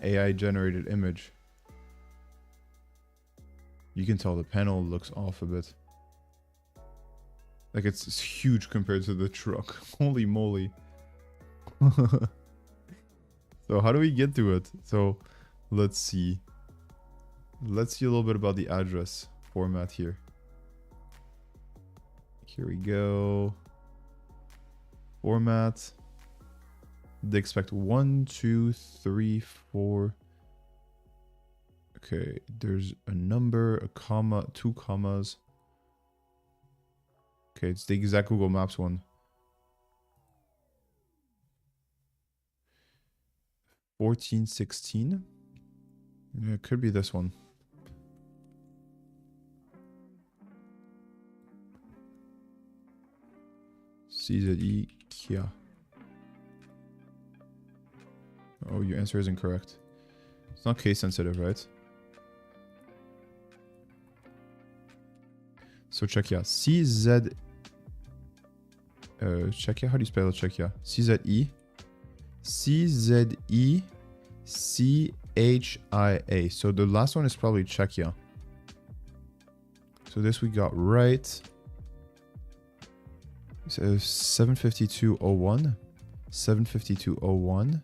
AI generated image. You can tell the panel looks off a bit. Like it's huge compared to the truck. Holy moly. So how do we get to it? So let's see. Let's see a little bit about the address format here. Here we go. Format. They expect 1, 2, 3, 4. Okay, there's a number, a comma, 2 commas. Okay, it's the exact Google Maps one. 1416. Yeah, it could be this one. CZE Kia. Oh, your answer is incorrect. It's not case sensitive, right? So Czechia. CZ. Czechia? How do you spell Czechia? CZE. CZE. CHIA. So the last one is probably Czechia. So this we got right. So 75201. 75201.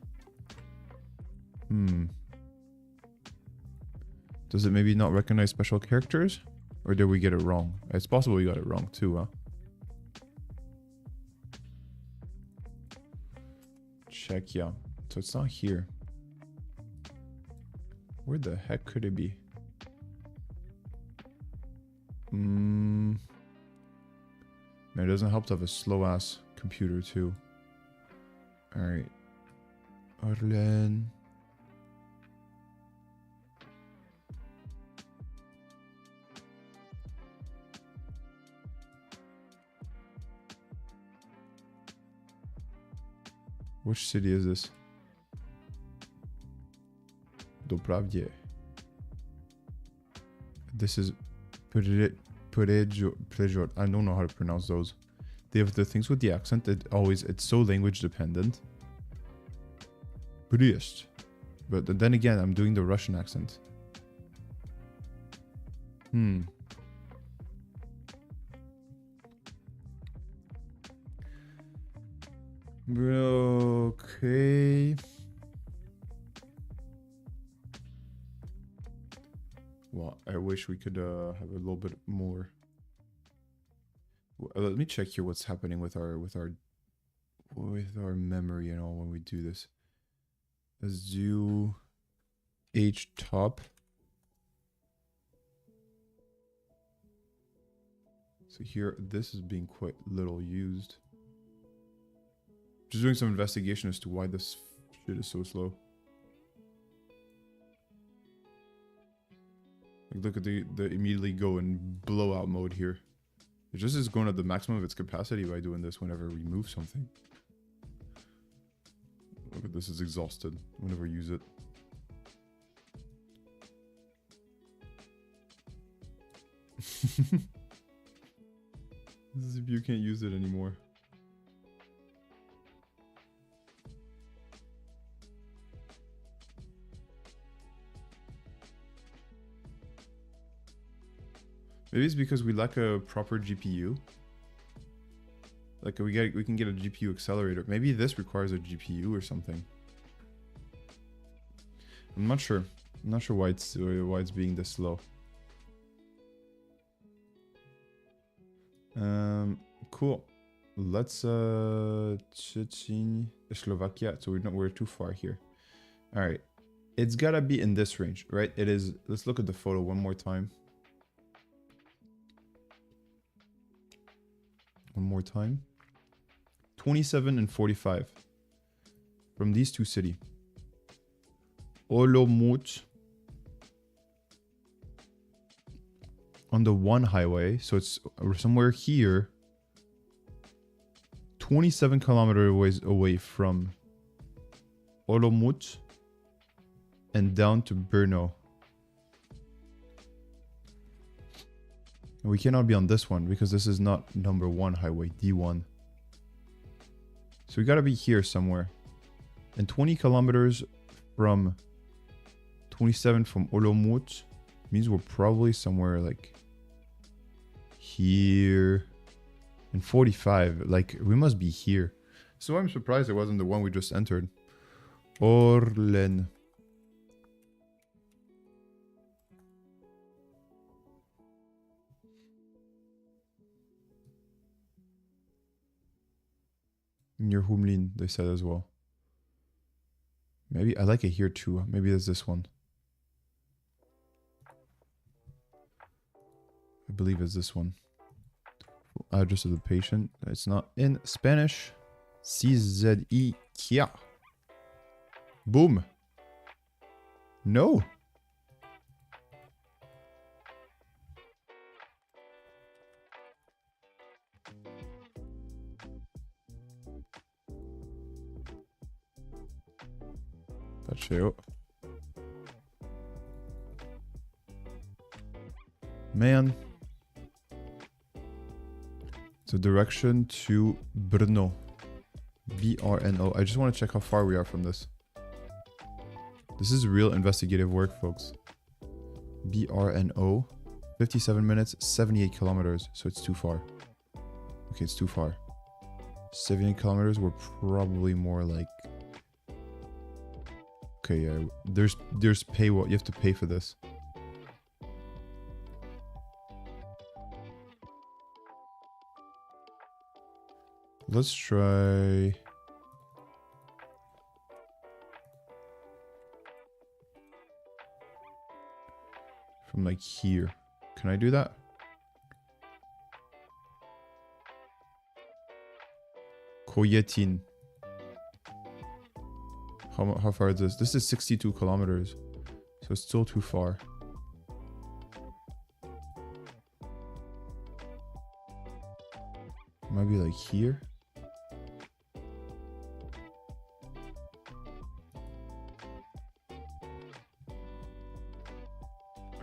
Does it maybe not recognize special characters? Or did we get it wrong? It's possible we got it wrong too, huh? Czechia. So it's not here. Where the heck could it be? Man, it doesn't help to have a slow ass computer too. Alright. Orlen. Which city is this? Dopravdje. This is Prejor. I don't know how to pronounce those. They have the things with the accent. It's so language dependent. Priest. But then again, I'm doing the Russian accent. Okay. Well, I wish we could have a little bit more. Let me check here what's happening with our memory and all when we do this. Let's do H top. So here, this is being quite little used. Just doing some investigation as to why this shit is so slow. Like, look at the immediately go in blowout mode here. It just is going at the maximum of its capacity by doing this whenever we move something. Look at this, is exhausted whenever we use it. This is if you can't use it anymore. Maybe it's because we lack a proper GPU. Like we can get a GPU accelerator. Maybe this requires a GPU or something. I'm not sure. I'm not sure why it's being this slow. Cool. Let's Slovakia. So we're too far here. All right. It's gotta be in this range, right? It is. Let's look at the photo one more time. One more time. 27 and 45 from these two cities. Olomouc on the one highway, so it's somewhere here. 27 kilometers away from Olomouc and down to Brno. We cannot be on this one because this is not number one highway, D1. So we gotta be here somewhere. And 20 kilometers from 27 from Olomouc means we're probably somewhere like here. And 45, like we must be here. So I'm surprised it wasn't the one we just entered. Orlen. Near Humlin, they said as well. Maybe I like it here too. Maybe it's this one. I believe it's this one. Address of the patient. It's not in Spanish. CZI Kia. Boom. No. Tacheo. Man. It's a direction to Brno. B-R-N-O. I just want to check how far we are from this. This is real investigative work, folks. B-R-N-O. 57 minutes, 78 kilometers. So it's too far. Okay, it's too far. 78 kilometers, we're probably more like... Okay, yeah. There's pay. What you have to pay for this. Let's try... From like here. Can I do that? Koyetin. How far is this? This is 62 kilometers. So it's still too far. Might be like here.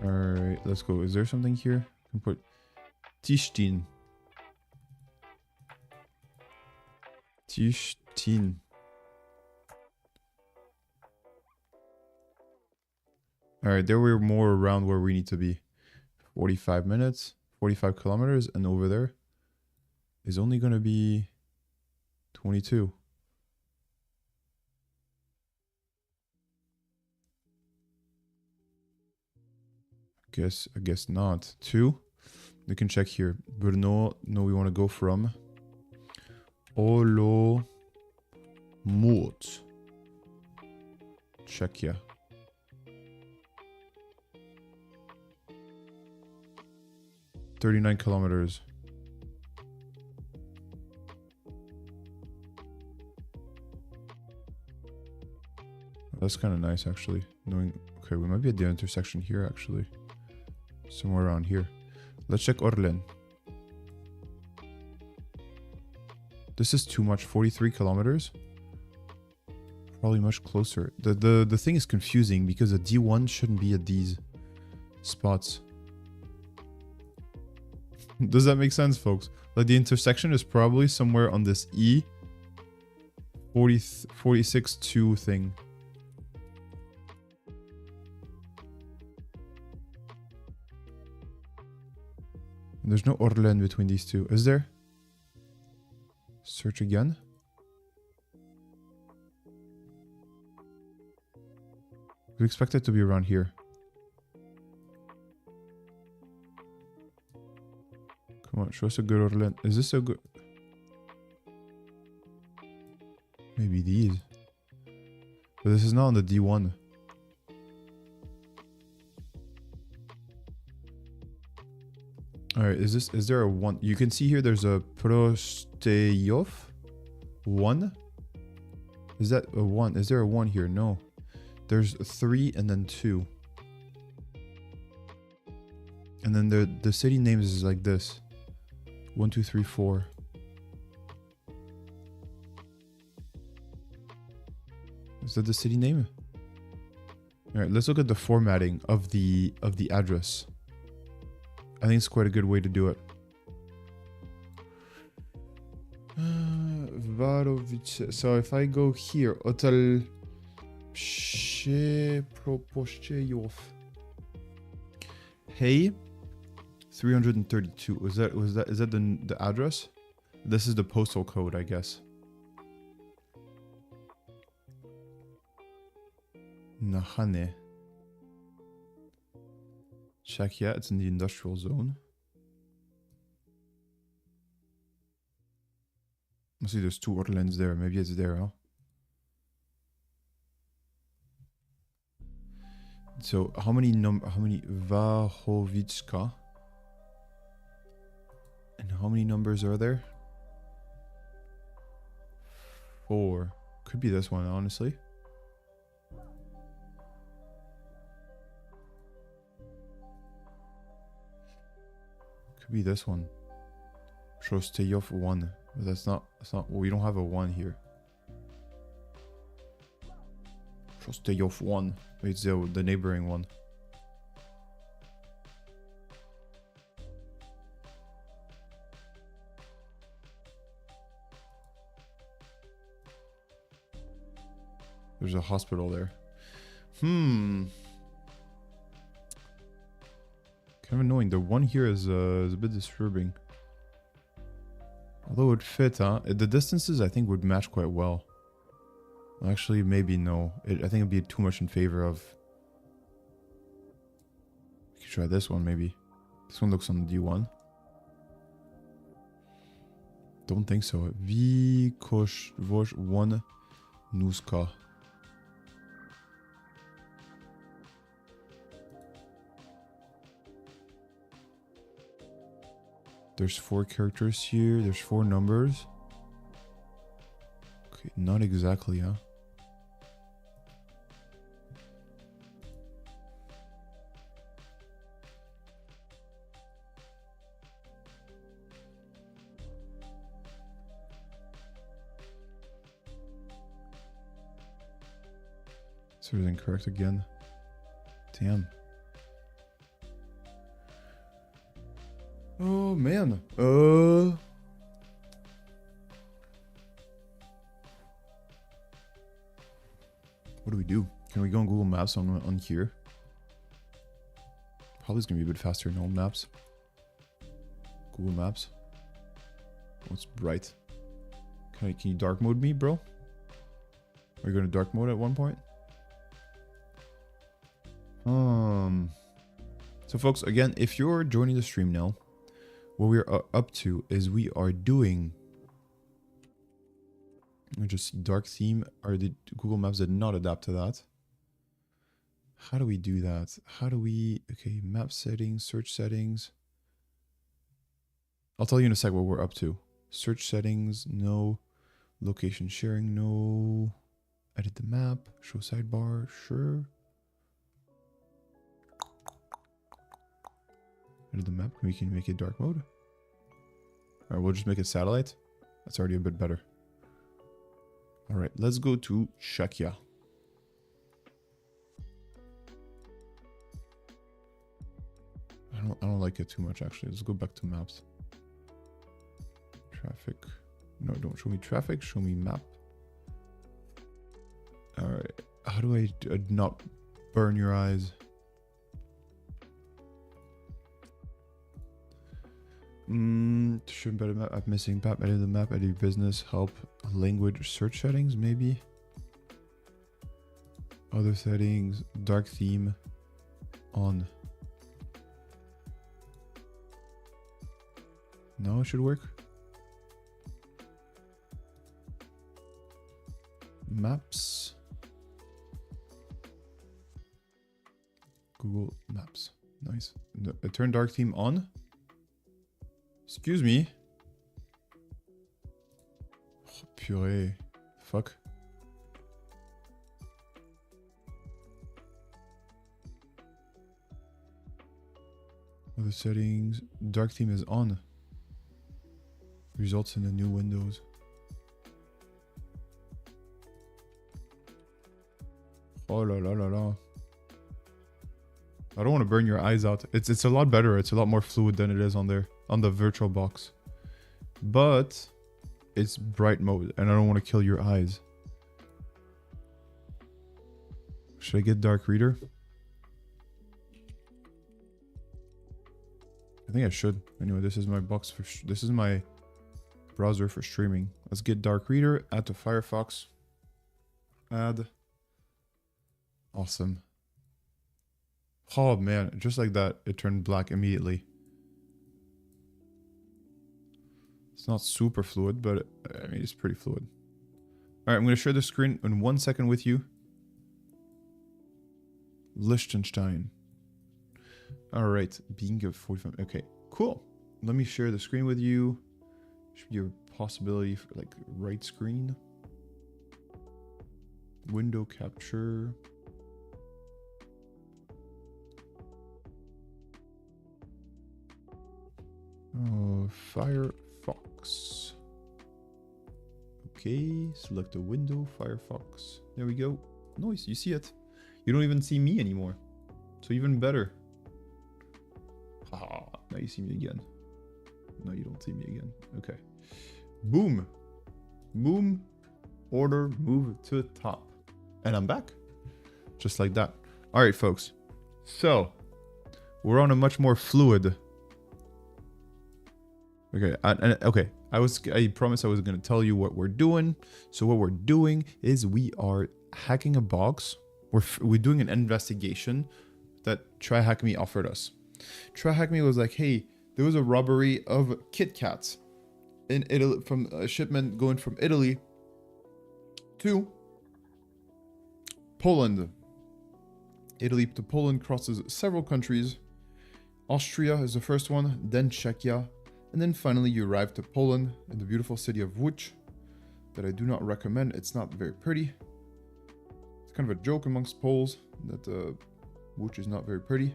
Alright, let's go. Is there something here? I can put Tishtin. Tishtin. Alright, there we're more around where we need to be. 45 minutes, 45 kilometers, and over there is only going to be 22. I guess not. 2. We can check here. Brno. No, we want to go from Olomouc. Czechia. $39 kilometers. That's kind of nice, actually. Knowing, okay, we might be at the intersection here, actually. Somewhere around here. Let's check Orlen. This is too much. 43 kilometers. Probably much closer. The thing is confusing because the D1 shouldn't be at these spots. Does that make sense, folks? Like the intersection is probably somewhere on this E 46-2 thing. And there's no Orlen between these two, is there? Search again. We expect it to be around here. Come on, show us a good Orlen. Is this a good... Maybe these. But this is not on the D1. Alright, is there a 1? You can see here there's a Prosteyov 1. Is that a 1? Is there a 1 here? No. There's 3 and then 2. And then the city names is like this. 1, 2, 3, 4. Is that the city name? Alright, let's look at the formatting of the address. I think it's quite a good way to do it. Varovice. So if I go here, Hotel Przeproposzczejów. Hey, 332. Is that the address? This is the postal code, I guess. Nahane. Check, yeah, it's in the industrial zone. Let's see, there's 2 Orlens there. Maybe it's there, huh? So, how many Wachowicka? And how many numbers are there? 4. Could be this one, honestly. Could be this one. Prosteyov 1. But that's not, we don't have a 1 here. Prosteyov 1. It's the neighboring one. There's a hospital there. Kind of annoying. The 1 here is a bit disturbing. Although it would fit, huh? The distances, I think, would match quite well. Actually, maybe no. I think it'd be too much in favor of... We could try this one, maybe. This one looks on the D1. Don't think so. Vikosh 1 Nuska. There's 4 characters here. There's 4 numbers. Okay, not exactly, huh? So it's incorrect again. Damn. Oh man. What do we do? Can we go on Google Maps on here? Probably it's gonna be a bit faster in home maps. Google Maps. What's bright? Can you dark mode me, bro? Are you going to dark mode at one point? So folks, again, if you're joining the stream now, what we're up to is we are doing just dark theme, or the Google Maps did not adapt to that. How do we do that? How do we, okay, map settings, search settings. I'll tell you in a sec what we're up to. Search settings, no. Location sharing, no. Edit the map, show sidebar, sure. Edit the map, we can make it dark mode. All right, we'll just make it satellite. That's already a bit better. All right, let's go to Czechia. I don't like it too much actually. Let's go back to maps. Traffic. No, don't show me traffic. Show me map. All right. How do I not burn your eyes? Should better map. I'm missing map. Edit the map. Edit business. Help. Language. Search settings maybe. Other settings. Dark theme. On. No, it should work. Maps. Google Maps. Nice. No, turn dark theme on. Excuse me. Oh, puree. Fuck. Other settings. Dark theme is on. Results in the new windows. Oh la la la la. I don't want to burn your eyes out. It's a lot better. It's a lot more fluid than it is on there, on the virtual box. But it's bright mode and I don't want to kill your eyes. Should I get dark reader? I think I should. Anyway, this is my box for this is my browser for streaming. Let's get dark reader, add to Firefox. Add. Awesome. Oh man, just like that, it turned black immediately. It's not super fluid, but I mean, it's pretty fluid. All right, I'm going to share the screen in 1 second with you. Liechtenstein. All right, being of 45. Okay, cool. Let me share the screen with you. Should be a possibility for like right screen. Window capture. Oh, Firefox. Okay, select the window, Firefox. There we go. Nice, you see it. You don't even see me anymore. So even better. Haha, now you see me again. No, you don't see me again. Okay. Boom. Boom. Order, move to the top. And I'm back. Just like that. All right, folks. So, we're on a much more fluid. Okay, okay. I promised I was going to tell you what we're doing. So what we're doing is we are hacking a box. We're doing an investigation that TryHackMe offered us. TryHackMe was like, hey, there was a robbery of Kit Kats in Italy, from a shipment going from Italy to Poland. Italy to Poland crosses several countries. Austria is the first one, then Czechia, and then finally you arrive to Poland in the beautiful city of Łódź that I do not recommend. It's not very pretty. It's kind of a joke amongst Poles that Łódź is not very pretty.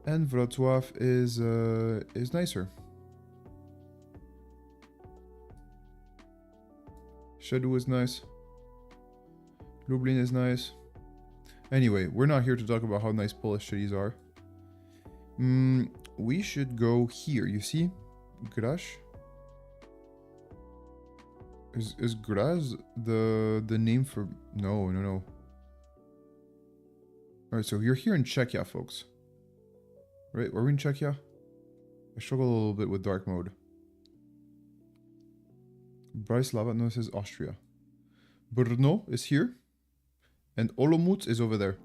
And Wrocław is nicer. Szydło is nice. Lublin is nice. Anyway, we're not here to talk about how nice Polish cities are. We should go here, you see? Graz? Is Graz the name for... No. Alright, so you're here in Czechia, folks. Right, are we in Czechia? I struggle a little bit with dark mode. Bratislava, no, it says Austria. Brno is here. And Olomouc is over there.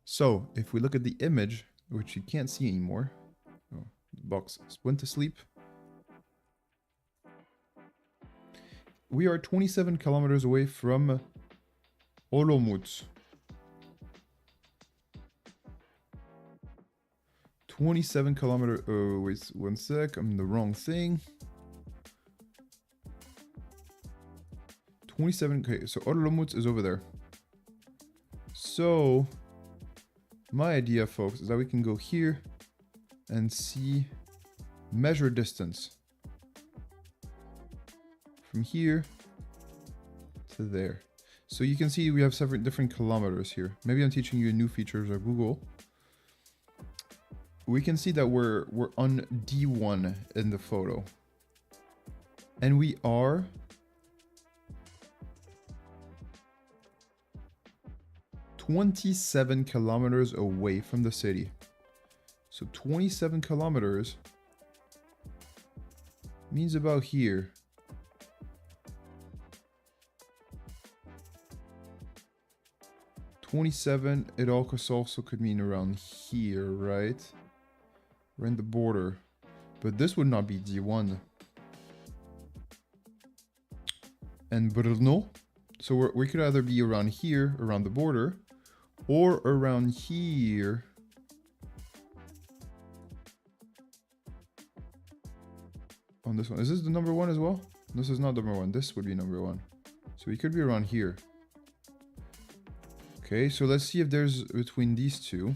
So if we look at the image, which you can't see anymore, oh, the box went to sleep. We are 27 kilometers away from Olomouc. 27 kilometers. Oh, wait 1 sec. I'm in the wrong thing. 27. Okay, so Olomouc is over there. So my idea, folks, is that we can go here and see measure distance from here to there. So you can see we have several different kilometers here. Maybe I'm teaching you new features of Google. We can see that we're on D1 in the photo. And we are 27 kilometers away from the city. So 27 kilometers means about here. It also could mean around here, right? We're in the border. But this would not be D1. And Brno. So we could either be around here, around the border, or around here. On this one. Is this the number 1 as well? This is not number 1. This would be number 1. So we could be around here. Okay, so let's see if there's between these two.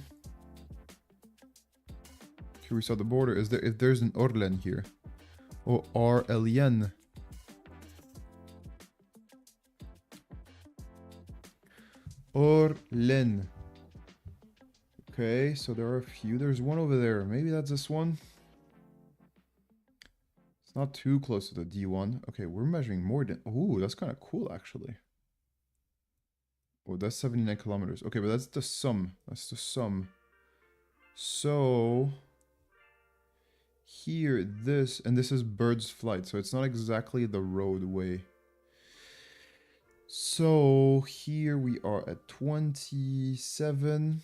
Here we saw the border. Is there if there's an Orlen here? Or RLN. Orlen. Okay, so there are a few. There's one over there. Maybe that's this one. It's not too close to the D1. Okay, we're measuring more than... Ooh, that's kind of cool, actually. Oh, that's 79 kilometers. Okay, but that's the sum. That's the sum. So... Here, this... And this is bird's flight, so it's not exactly the roadway. So, here we are at 27...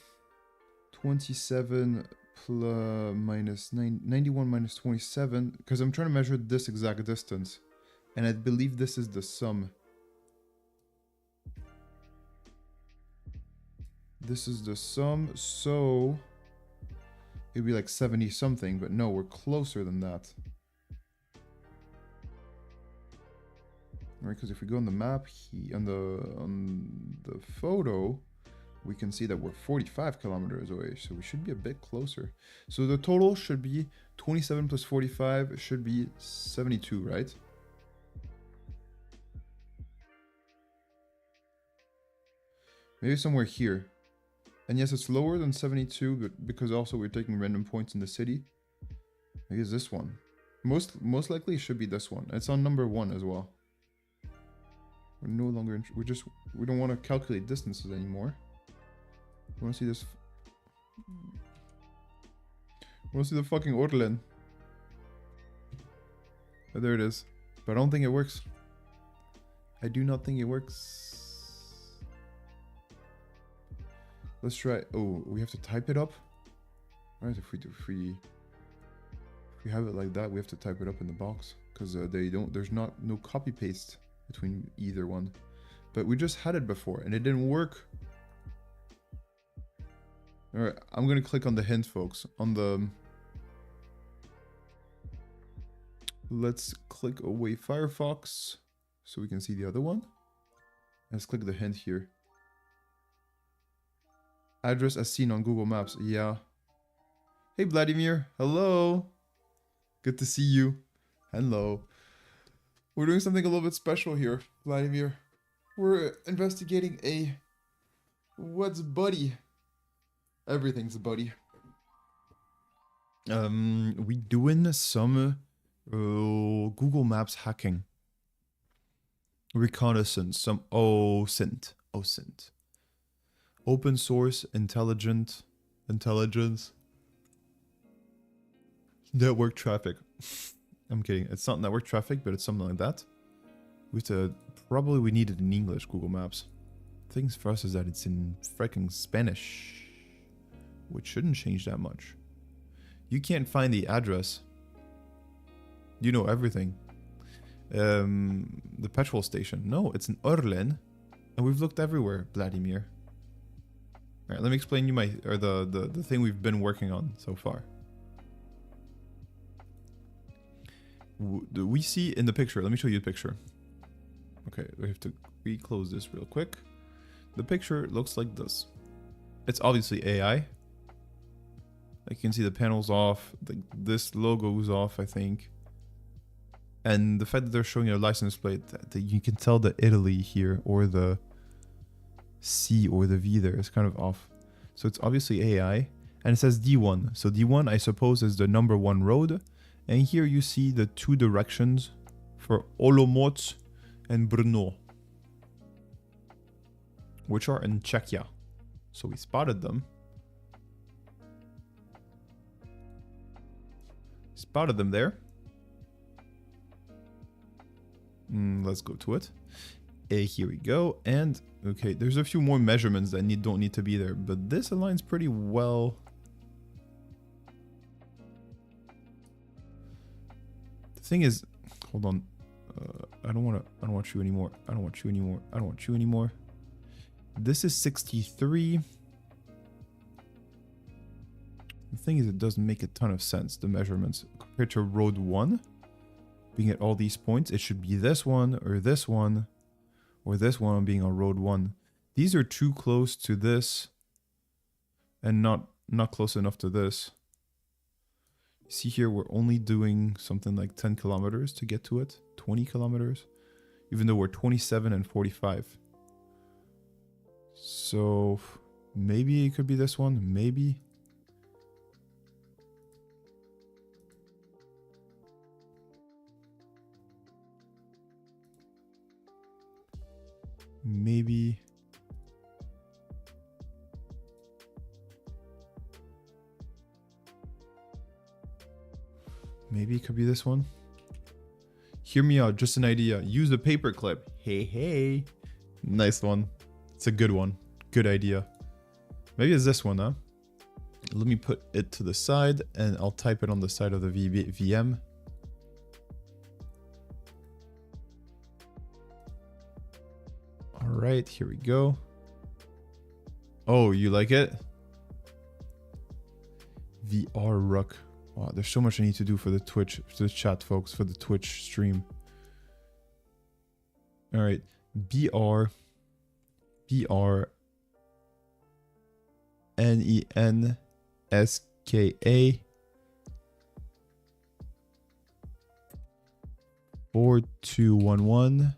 27 plus minus 91 minus 27, because I'm trying to measure this exact distance, and I believe this is the sum. This is the sum, so it'd be like 70 something, but no, we're closer than that. All right, because if we go on the map, on the photo, we can see that we're 45 kilometers away, so we should be a bit closer. So the total should be 27 plus 45 should be 72, right? Maybe somewhere here. And yes, it's lower than 72, but because also we're taking random points in the city. Maybe it's this one. Most likely it should be this one. It's on number 1 as well. We're no longer we don't want to calculate distances anymore. I want to see this. I want to see the fucking Orlen. Oh, there it is. But I don't think it works. I do not think it works. Let's try. Oh, we have to type it up. Alright, if we have it like that, we have to type it up in the box because there's no copy paste between either one. But we just had it before and it didn't work. Alright, I'm gonna click on the hint, folks. Let's click away Firefox so we can see the other one. Let's click the hint here. Address as seen on Google Maps. Yeah. Hey, Vladimir. Hello. Good to see you. Hello. We're doing something a little bit special here, Vladimir. We're investigating what's buddy? Everything's a buddy. We doing some Google Maps hacking. Reconnaissance, some OSINT. Open source intelligence. Network traffic. I'm kidding. It's not network traffic, but it's something like that. We need it in English, Google Maps. Things for us is that it's in freaking Spanish. which shouldn't change that much. You can't find the address. You know everything. The petrol station. No, it's in Orlen. And we've looked everywhere, Vladimir. Alright, let me explain you the thing we've been working on so far. We see in the picture, let me show you the picture. Okay, we have to reclose this real quick. The picture looks like this. It's obviously AI. Like you can see the panel's off. This logo's off, I think. And the fact that they're showing a license plate, that you can tell the Italy here, or the C or the V there is kind of off. So it's obviously AI. And it says D1. So D1, I suppose, is the number 1 road. And here you see the 2 directions for Olomouc and Brno, which are in Czechia. So we spotted them. Spotted them there. Let's go to it. Here we go. And okay, there's a few more measurements that don't need to be there, but this aligns pretty well. The thing is, hold on. I don't want you anymore. I don't want you anymore. I don't want you anymore. This is 63. The thing is, it doesn't make a ton of sense, the measurements, compared to road 1. Being at all these points, it should be this one, or this one, or this one being on road 1. These are too close to this, and not close enough to this. See here, we're only doing something like 10 kilometers to get to it, 20 kilometers, even though we're 27 and 45. So maybe it could be this one, maybe. Maybe. Maybe it could be this one. Hear me out, just an idea. Use a paper clip. Hey, hey. Nice one. It's a good one. Good idea. Maybe it's this one, huh? Let me put it to the side and I'll type it on the side of the VM. Alright, here we go. Oh, you like it? VR Ruck. Wow, there's so much I need to do for the Twitch, for the chat, folks, for the Twitch stream. Alright, BR NENSKA 4211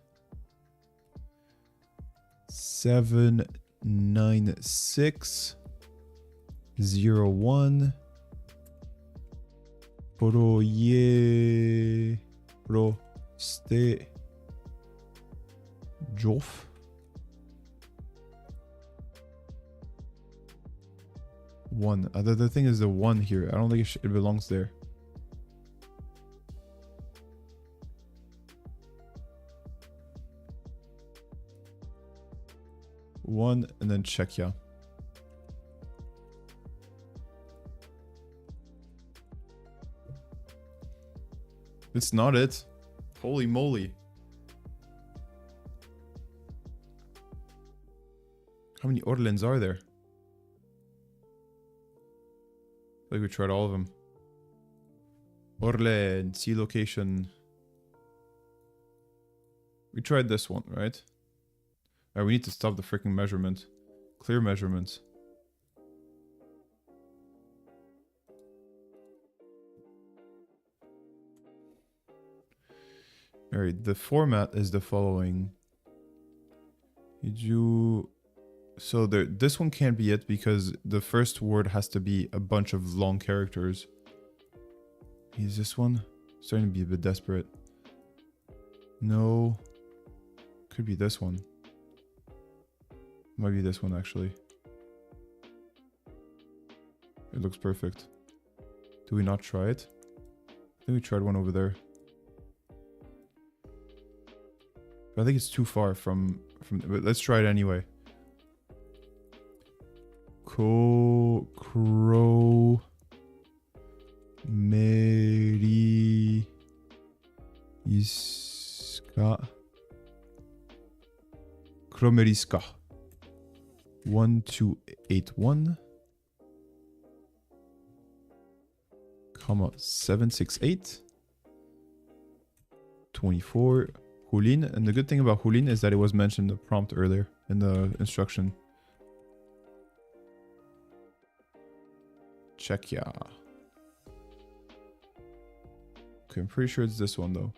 796 01 Proste Joff. One. The thing is the one here. I don't think it belongs there. One and then Czechia. It's not it. Holy moly. How many Orlens are there? I think we tried all of them. Orlen, see location. We tried this one, right? Alright, we need to stop the freaking measurement. Clear measurements. Alright, the format is the following. So this one can't be it because the first word has to be a bunch of long characters. Is this one? Starting to be a bit desperate. No. Could be this one. Might be this one actually. It looks perfect. Do we not try it? I think we tried one over there. But I think it's too far from but let's try it anyway. Kromeriska 1281, comma 768 24 Hulin. And the good thing about Hulin is that it was mentioned in the prompt earlier in the instruction. Czechia. Okay, I'm pretty sure it's this one though.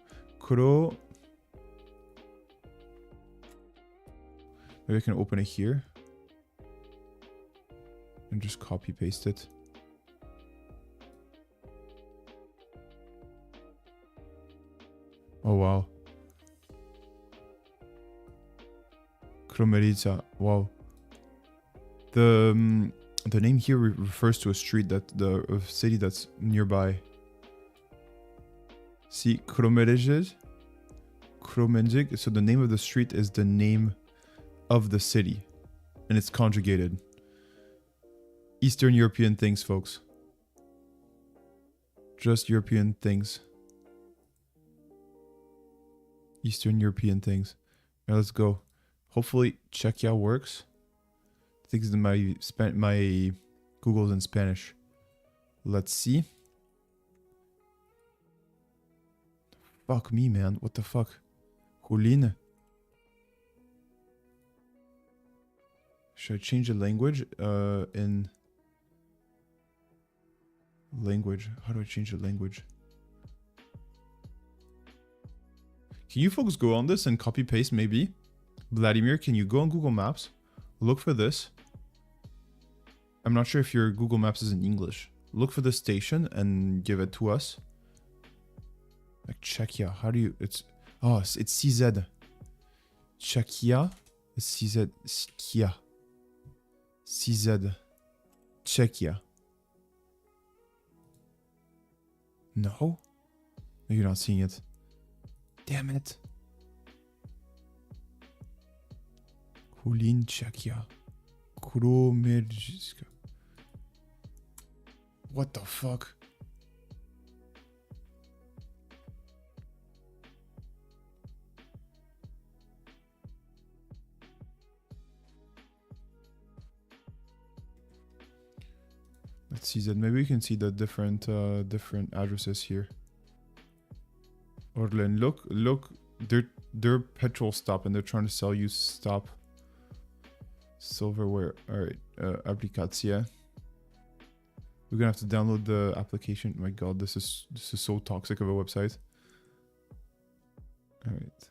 Maybe I can open it here and just copy paste it. Oh wow. Kromerica. Wow. The name here refers to a street a city that's nearby. See, Kromerige. So the name of the street is the name of the city, and it's conjugated. Eastern European things, folks. Just European things. Eastern European things. Now let's go. Hopefully Czechia works. I think my Google's in Spanish. Let's see. Fuck me, man. What the fuck? Hulin. Should I change the language? In language. How do I change the language? Can you folks go on this and copy paste maybe? Vladimir, can you go on Google Maps? Look for this. I'm not sure if your Google Maps is in English. Look for the station and give it to us. Like Czechia. How do you... It's CZ. Czechia. It's CZ. Skia. CZ. Czechia. No? You're not seeing it. Damn it. Hulin, Czechia. Kromerjiska. What the fuck? Let's see that. Maybe we can see the different addresses here. Orlen, look, they're petrol stop and they're trying to sell you stop. Silverware. Alright, applicatia. We're gonna have to download the application. My god, this is so toxic of a website. Alright.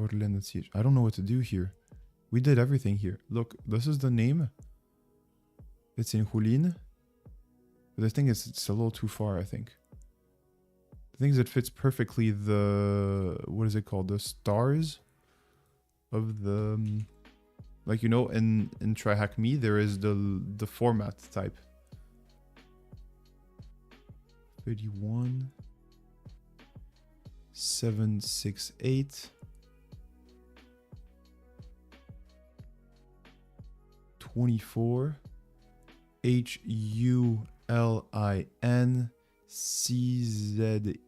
Orlen, let's see. I don't know what to do here. We did everything here. Look, this is the name. It's in Hulin. But I think it's a little too far, I think. The thing is, it fits perfectly the... What is it called? The stars of the... Like, you know, in TryHackMe, there is the format type. 31... 768... 24... HULIN CZECHIA.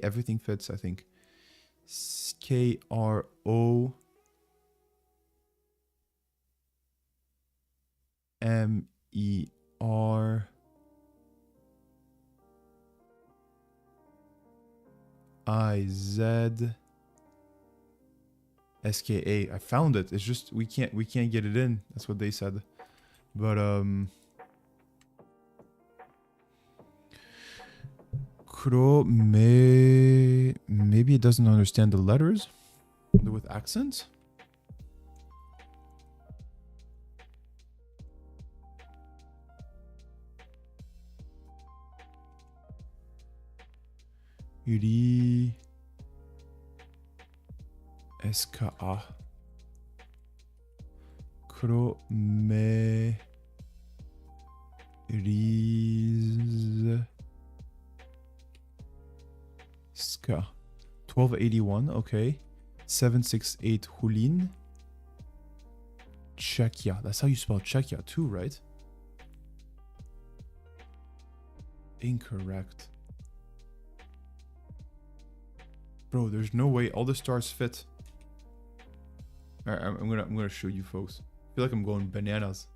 Everything fits, I think. KROMERIZA. I found it. It's just we can't get it in. That's what they said. But maybe it doesn't understand the letters with accents. SKA. Kromeriz. Ska. 1281, okay. 768 Hulin. Czechia. That's how you spell Czechia too, right? Incorrect. Bro, there's no way all the stars fit. Alright, I'm gonna show you folks. I feel like I'm going bananas.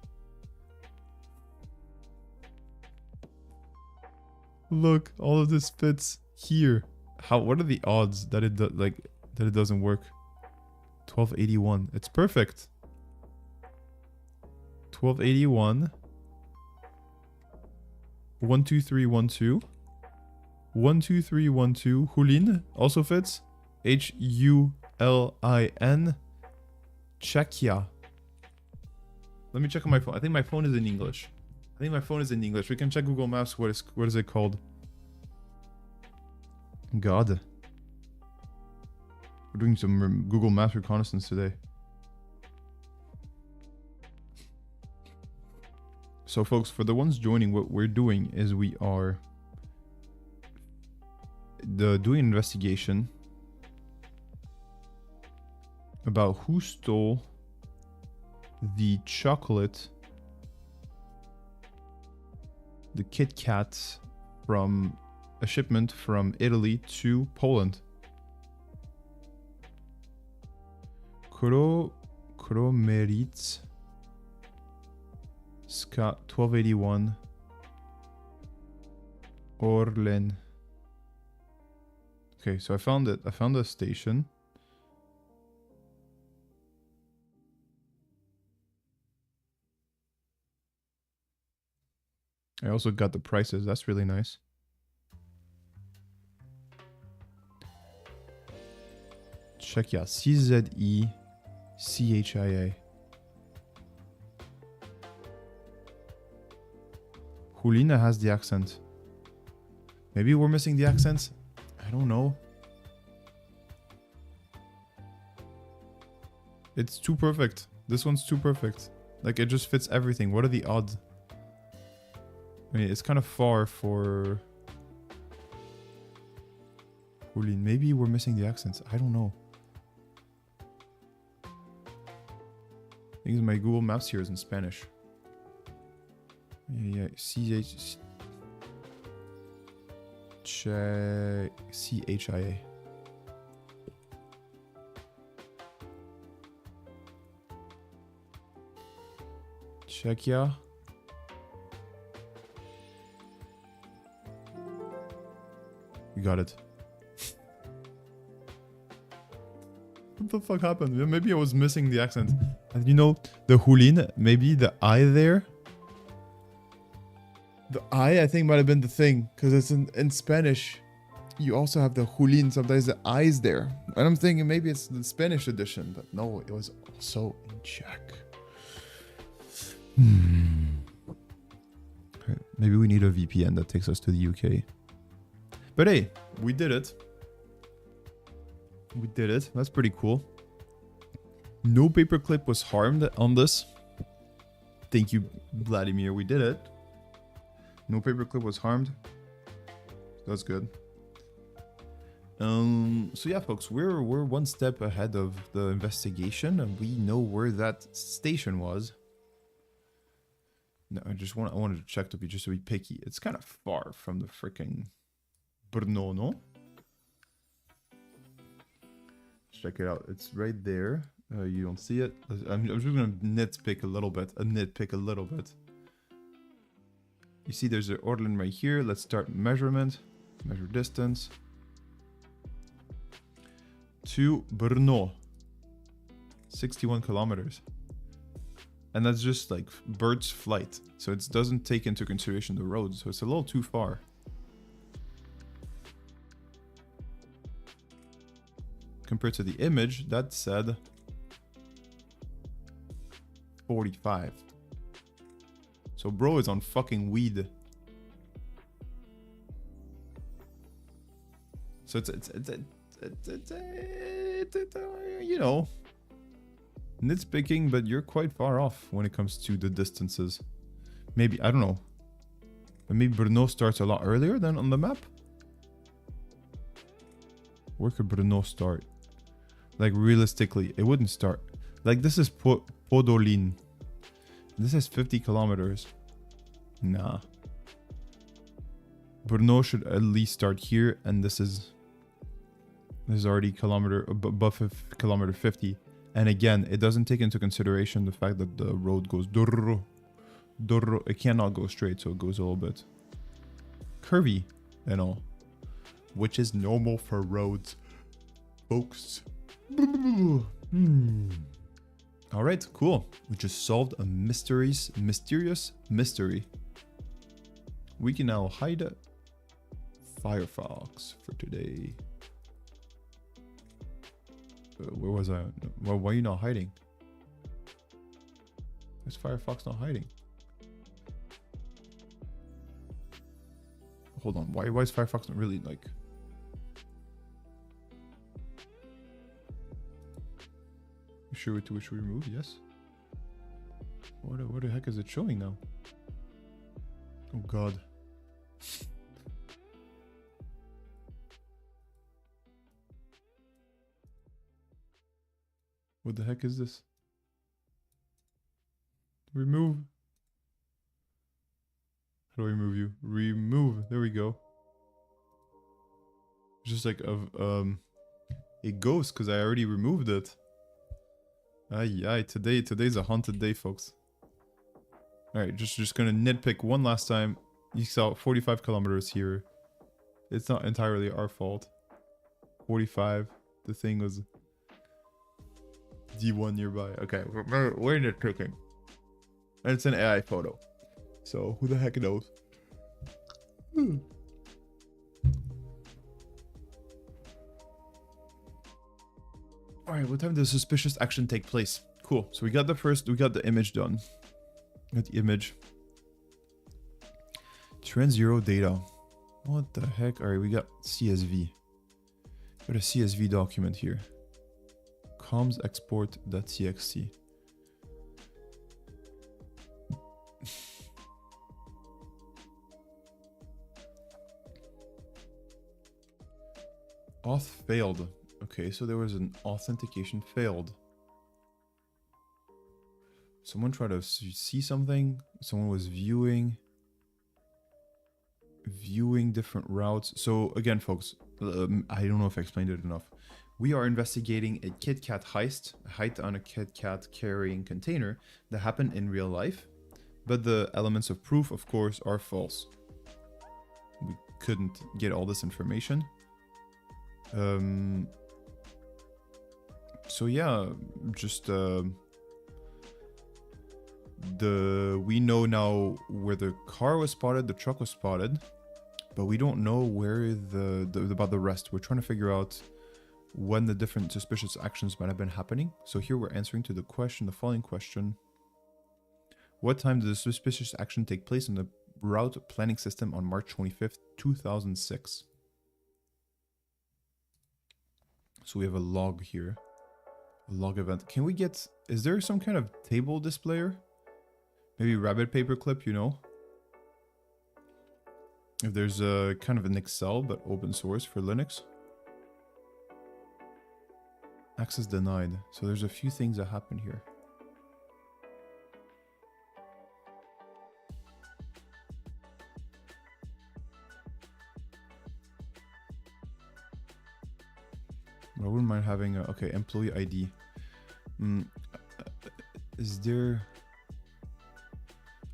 Look, all of this fits here. What are the odds that it doesn't work? 1281. It's perfect. 1281. 12312. 12312. Hulin also fits. Hulin. Czechia. Let me check on my phone. I think my phone is in English. We can check Google Maps. What is it called? God. We're doing some Google Maps reconnaissance today. So folks, for the ones joining, what we're doing is we are doing an investigation about who stole the chocolate, the Kit Kats, from a shipment from Italy to Poland. Kromeritz Ska 1281 Orlen. Okay, so I found it. I found the station. I also got the prices. That's really nice. Czechia. CZECHIA. Julina has the accent. Maybe we're missing the accents? I don't know. It's too perfect. This one's too perfect. Like, it just fits everything. What are the odds? I mean, it's kind of far for Julin. Maybe we're missing the accents. I don't know. I think my Google Maps here is in Spanish. Yeah. CHIA. Czechia. We got it. What the fuck happened? Maybe I was missing the accent. And you know, the Julin, maybe the I there. The I think might have been the thing, because it's in Spanish. You also have the Julin, sometimes the I's there. And I'm thinking maybe it's the Spanish edition, but no, it was also in Czech. Maybe we need a VPN that takes us to the UK. But hey, we did it. We did it. That's pretty cool. No paperclip was harmed on this. Thank you, Vladimir. We did it. No paperclip was harmed. That's good. So yeah, folks, we're one step ahead of the investigation, and we know where that station was. No, I wanted to check to be picky. It's kind of far from the freaking Brno, no? Check it out. It's right there. You don't see it. I'm just gonna nitpick a little bit. You see, there's an Orlen right here. Let's start measurement. Measure distance to Brno. 61 kilometers. And that's just like bird's flight. So it doesn't take into consideration the road. So it's a little too far. Compared to the image, that said 45. So bro is on fucking weed. So it's you know, nitpicking, but you're quite far off when it comes to the distances. Maybe, I don't know. But maybe Brno starts a lot earlier than on the map. Where could Brno start? Like realistically, it wouldn't start. Like this is Podolin. This is 50 kilometers. Nah. Brno should at least start here, and this is already above kilometer 50. And again, it doesn't take into consideration the fact that the road goes durr. It cannot go straight, so it goes a little bit curvy and all, which is normal for roads, folks. All right, cool. We just solved a mysterious mystery. We can now hide Firefox for today. Where was I? Why are you not hiding? Is Firefox not hiding? Hold on. Why is Firefox not really like? You sure to which we remove? Yes. What the heck is it showing now? Oh God. What the heck is this? Remove. How do I remove you? Remove. There we go. Just like it goes because I already removed it. Ay, today's a haunted day, folks. Alright, just gonna nitpick one last time. You saw 45 kilometers here. It's not entirely our fault. 45. The thing was D1 nearby. Okay, we're nitpicking. And it's an AI photo. So who the heck knows? Alright, what time does suspicious action take place? Cool. So we got the image done. Got the image. Trend 0 data. What the heck? Alright, we got CSV. Got a CSV document here. Comms export.txt. Auth failed. Okay, so there was an authentication failed. Someone tried to see something. Someone was viewing different routes. So again, folks, I don't know if I explained it enough. We are investigating a KitKat heist, a heist on a KitKat carrying container that happened in real life, but the elements of proof, of course, are false. We couldn't get all this information. So yeah, just we know now where the car was spotted, the truck was spotted, but we don't know where about the rest. We're trying to figure out when the different suspicious actions might have been happening. So here we're answering to the following question. What time did the suspicious action take place in the route planning system on March 25th, 2006? So we have a log here. A log event. Can we get... Is there some kind of table displayer? Maybe rabbit paperclip, you know? If there's a kind of an Excel, but open source for Linux. Access denied. So there's a few things that happen here. I wouldn't mind having a... Okay, employee ID. Is there...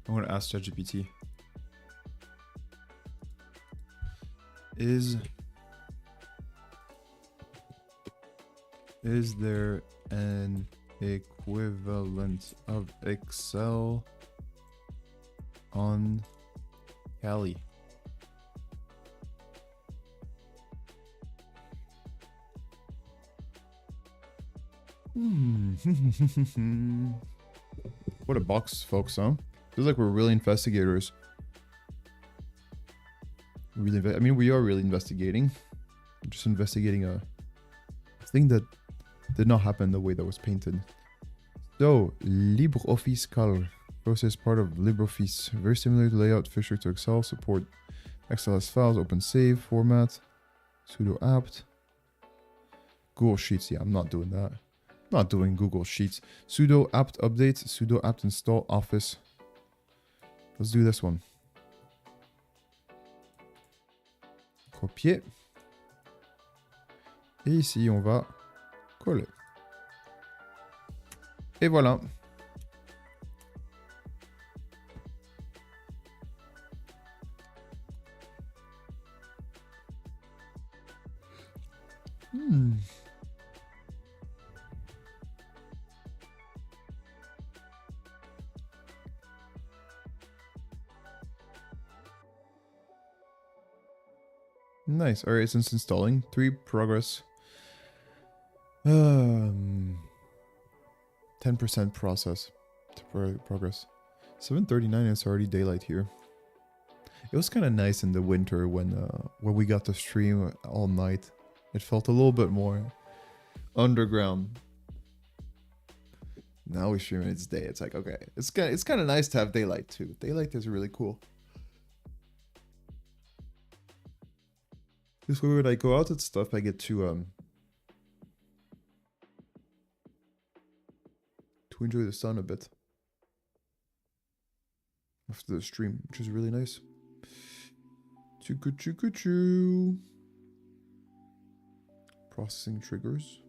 I'm going to ask ChatGPT. Is there an equivalent of Excel on Kali? What a box, folks, huh? Feels like we're really investigators. I mean, we are really investigating. We're just investigating a thing that did not happen the way that was painted. So, LibreOffice Cal process part of LibreOffice. Very similar to layout, Fisher to Excel, support XLS files, open save, format, sudo apt. Google Sheets, yeah, I'm not doing that. Not doing Google Sheets. Sudo apt update, sudo apt install Office. Let's do this one. Copier. Et ici, on va coller. Et voilà. Nice. All right, since installing, 3 progress. 10% process to progress. 7:39. It's already daylight here. It was kind of nice in the winter when we got to stream all night. It felt a little bit more underground. Now we stream and it's day. It's like, okay, it's kind of nice to have daylight too. Daylight is really cool. This way when I go out and stuff, I get to enjoy the sun a bit after the stream, which is really nice. Choo. Processing triggers.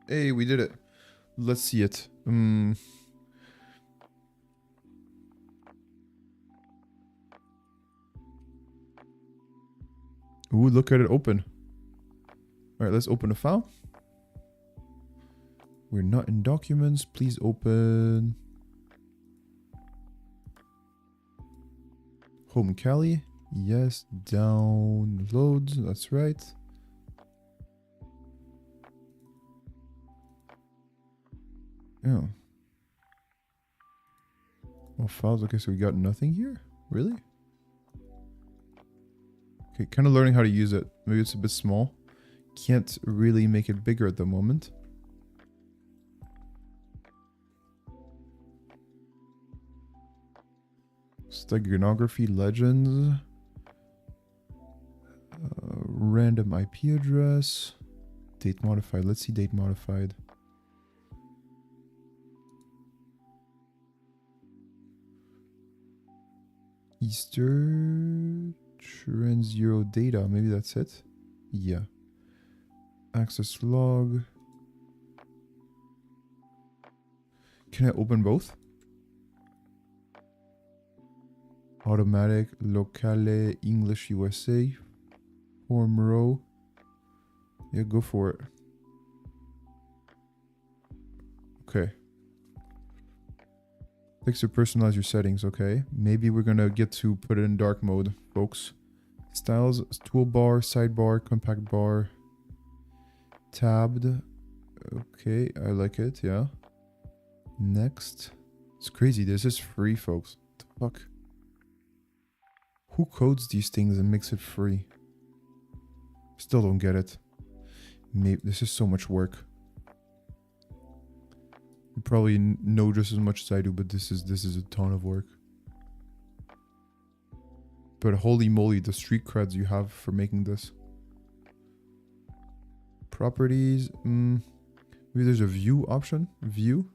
Hey, we did it. Let's see it. Ooh, look at it open. All right, let's open a file. We're not in documents. Please open. Home Kali. Yes, downloads. That's right. Yeah. Well, files. Okay, so we got nothing here? Really? Okay, kind of learning how to use it. Maybe it's a bit small. Can't really make it bigger at the moment. Steganography, legends. Random IP address. Date modified. Let's see date modified. Easter trend 0 data. Maybe that's it. Yeah. Access log. Can I open both? Automatic, locale, English USA, form row. Yeah, go for it. Okay. Takes to personalize your settings, okay. Maybe we're gonna get to put it in dark mode, folks. Styles, toolbar, sidebar, compact bar, tabbed. Okay, I like it, yeah. Next. It's crazy, this is free, folks. What the fuck? Who codes these things and makes it free? Still don't get it. Maybe this is so much work. You probably know just as much as I do, but this is a ton of work. But holy moly, the street creds you have for making this. Properties. Maybe there's a view option. View.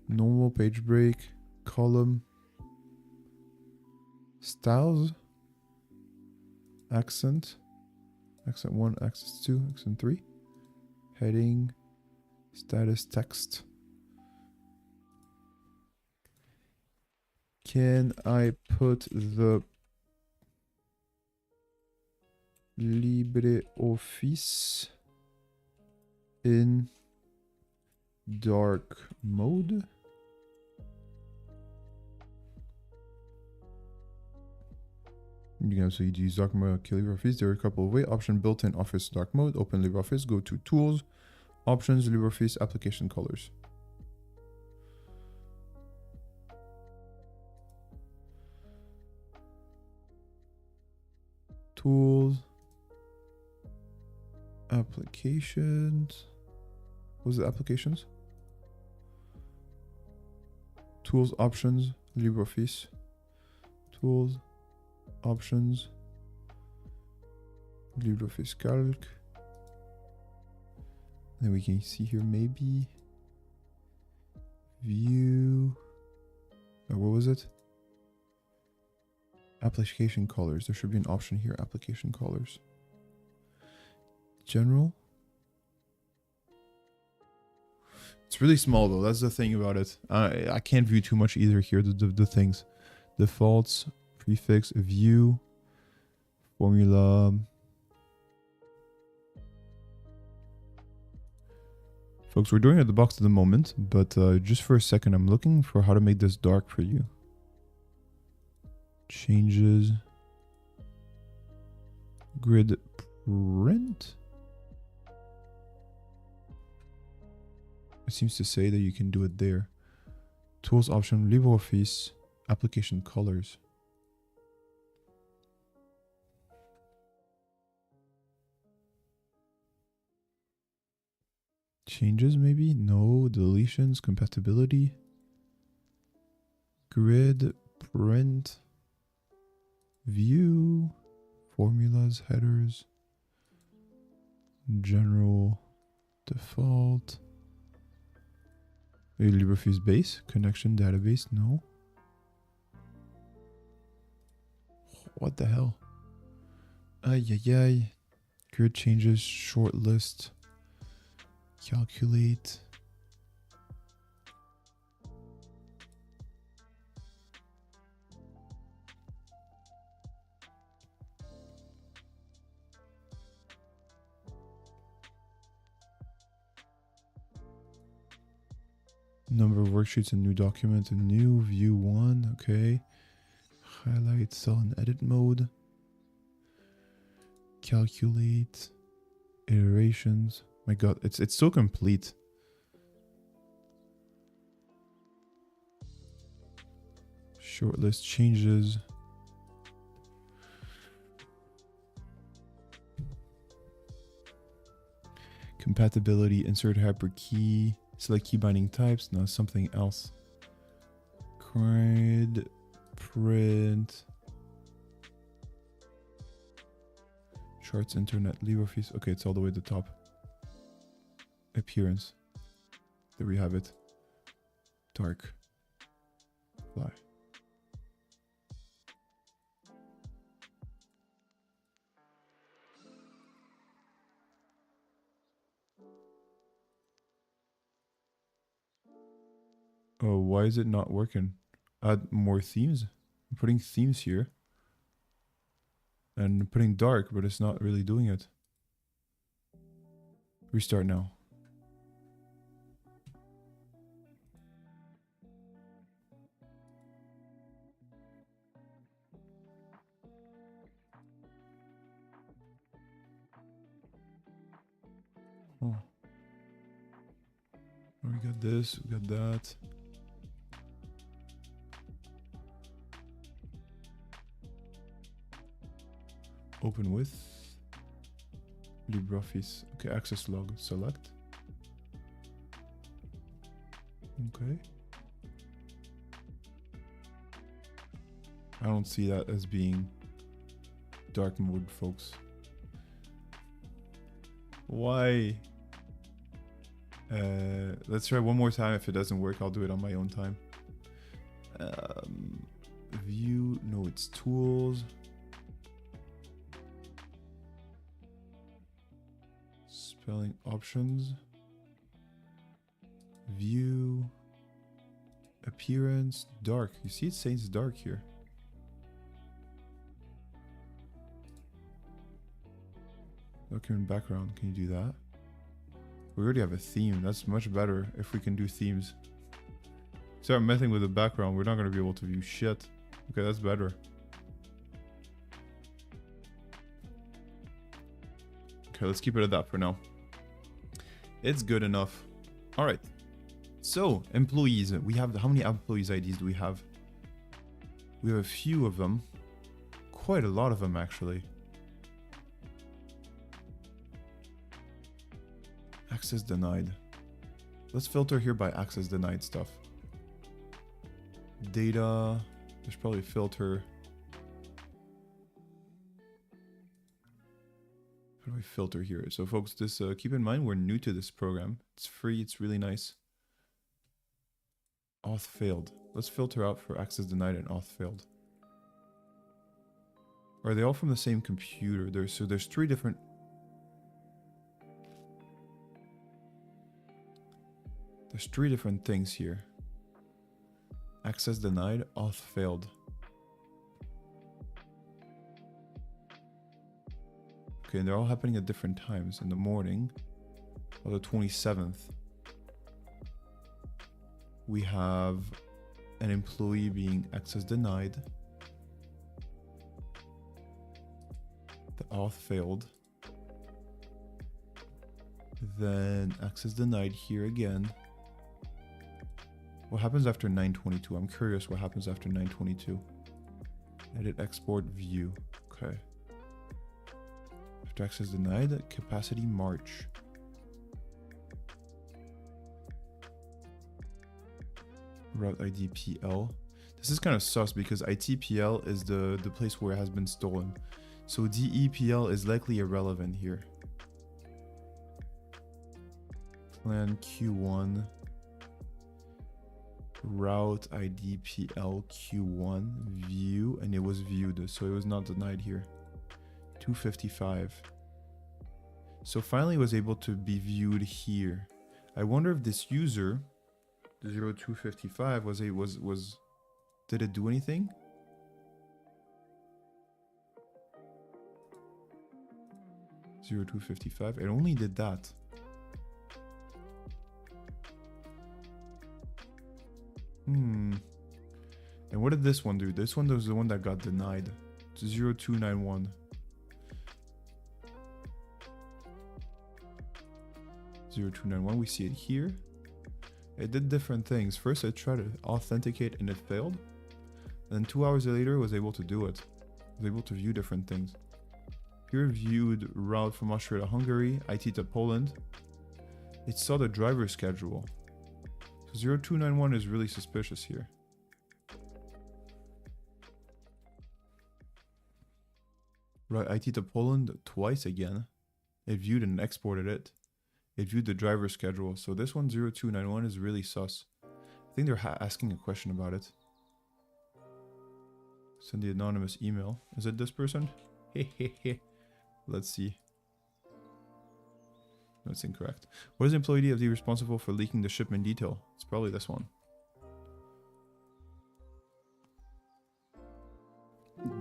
Normal page break. Column. Styles. Accent. Accent 1, accent 2, accent 3. Heading. Status text. Can I put the LibreOffice in dark mode? You can also use dark mode, kill LibreOffice. There are a couple of ways. Option built-in Office dark mode. Open LibreOffice. Go to Tools, Options, LibreOffice Application Colors. Tools, Applications. What was it? Applications? Tools, Options. LibreOffice, tools, options, LibreOffice Calc. Then we can see here maybe view. What was it? Application colors. There should be an option here. Application colors. General. It's really small though. That's the thing about it. I can't view too much either here. The things, defaults, prefix, view, formula. Folks, we're doing it at the box at the moment, but just for a second, I'm looking for how to make this dark for you. Changes. Grid print. It seems to say that you can do it there. Tools option, LibreOffice, application colors. Changes maybe? No. Deletions, compatibility. Grid, print, view, formulas, headers, general, default. Maybe LibreOffice base, connection, database, no. What the hell? Ay, ay, ay. Grid changes, short list, calculate. Number of worksheets, a new document, a new view one, okay. Highlight, cell and edit mode. Calculate, iterations. My god, it's so complete. Shortlist changes. Compatibility, insert hyperkey. Select key binding types. No, something else. Grid, print. Charts, internet, LibreOffice. Okay, it's all the way at the top. Appearance. There we have it. Dark. Fly. Oh, why is it not working? Add more themes. I'm putting themes here. And putting dark, but it's not really doing it. Restart now. Oh. We got this, we got that. Open with LibreOffice. Okay, access log. Select. Okay. I don't see that as being dark mode, folks. Why? Let's try one more time. If it doesn't work, I'll do it on my own time. View. No, it's tools. Spelling options. View. Appearance. Dark. You see it says dark here. Document background. Can you do that? We already have a theme. That's much better if we can do themes. Start messing with the background. We're not going to be able to view shit. Okay, that's better. Okay, let's keep it at that for now. It's good enough. All right. So, employees. We have, how many employees IDs do we have? We have a few of them. Quite a lot of them, actually. Access denied. Let's filter here by access denied stuff. Data. There's probably a filter. How do I filter here? So folks, this keep in mind we're new to this program. It's free. It's really nice. Auth failed. Let's filter out for access denied and auth failed. Are they all from the same computer? There's three different. There's three different things here. Access denied, auth failed. Okay, and they're all happening at different times. In the morning, on the 27th, we have an employee being access denied. The auth failed. Then access denied here again. What happens after 9:22? I'm curious what happens after 9:22. Edit, export, view. Okay. After access denied, capacity March. Route ID PL. This is kind of sus because ITPL is the place where it has been stolen. So DEPL is likely irrelevant here. Plan Q1. Route ID PL Q1 view, and it was viewed, so it was not denied here. 255. So finally it was able to be viewed here. I wonder if this user, the 0255, did it do anything? (0255). It only did that. And what did this one do? This one was the one that got denied. It's 0291. 0291, we see it here. It did different things. First, I tried to authenticate and it failed. Then 2 hours later, I was able to do it. I was able to view different things. Here, viewed route from Austria to Hungary, IT to Poland. It saw the driver schedule. So 0291 is really suspicious here. Right, IT to Poland twice again. It viewed and exported it. It viewed the driver schedule. So this one, 0291, is really sus. I think they're asking a question about it. Send the anonymous email. Is it this person? Let's see. That's incorrect. What is employee DFD responsible for leaking the shipment detail? It's probably this one.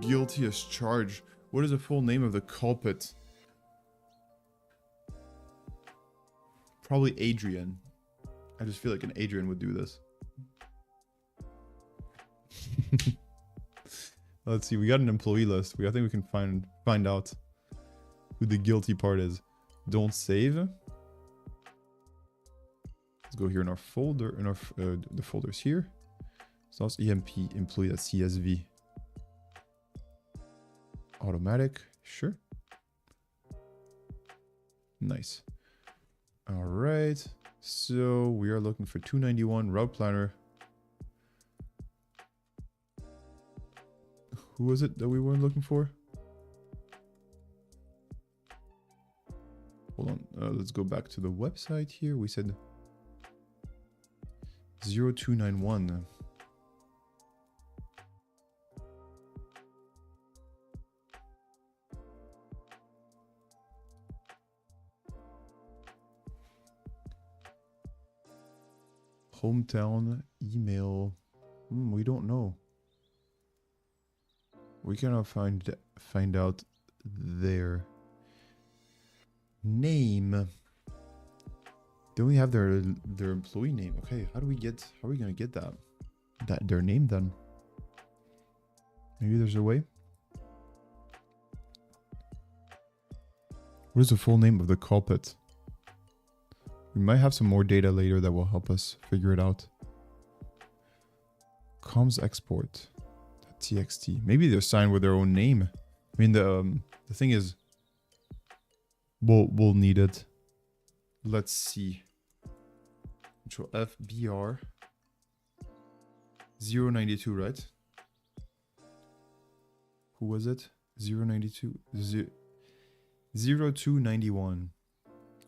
Guilty as charged. What is the full name of the culprit? Probably Adrian. I just feel like an Adrian would do this. Let's see. We got an employee list. I think we can find out who the guilty part is. Don't save. Let's go here in our folder. In our the folders here. So that's EMP employee at CSV. Automatic. Sure. Nice. All right. So we are looking for 291 route planner. Who was it that we weren't looking for? Hold on. Let's go back to the website here. We said 0291. Hometown email. We don't know. We cannot find out their name. Don't we have their employee name? Okay, how are we gonna get that their name then? Maybe there's a way. What is the full name of the culprit? We might have some more data later that will help us figure it out. Comms export. .txt. Maybe they're signed with their own name. I mean, the thing is, we'll need it. Let's see. Control F, BR. 092, right? Who was it? 092? 0291.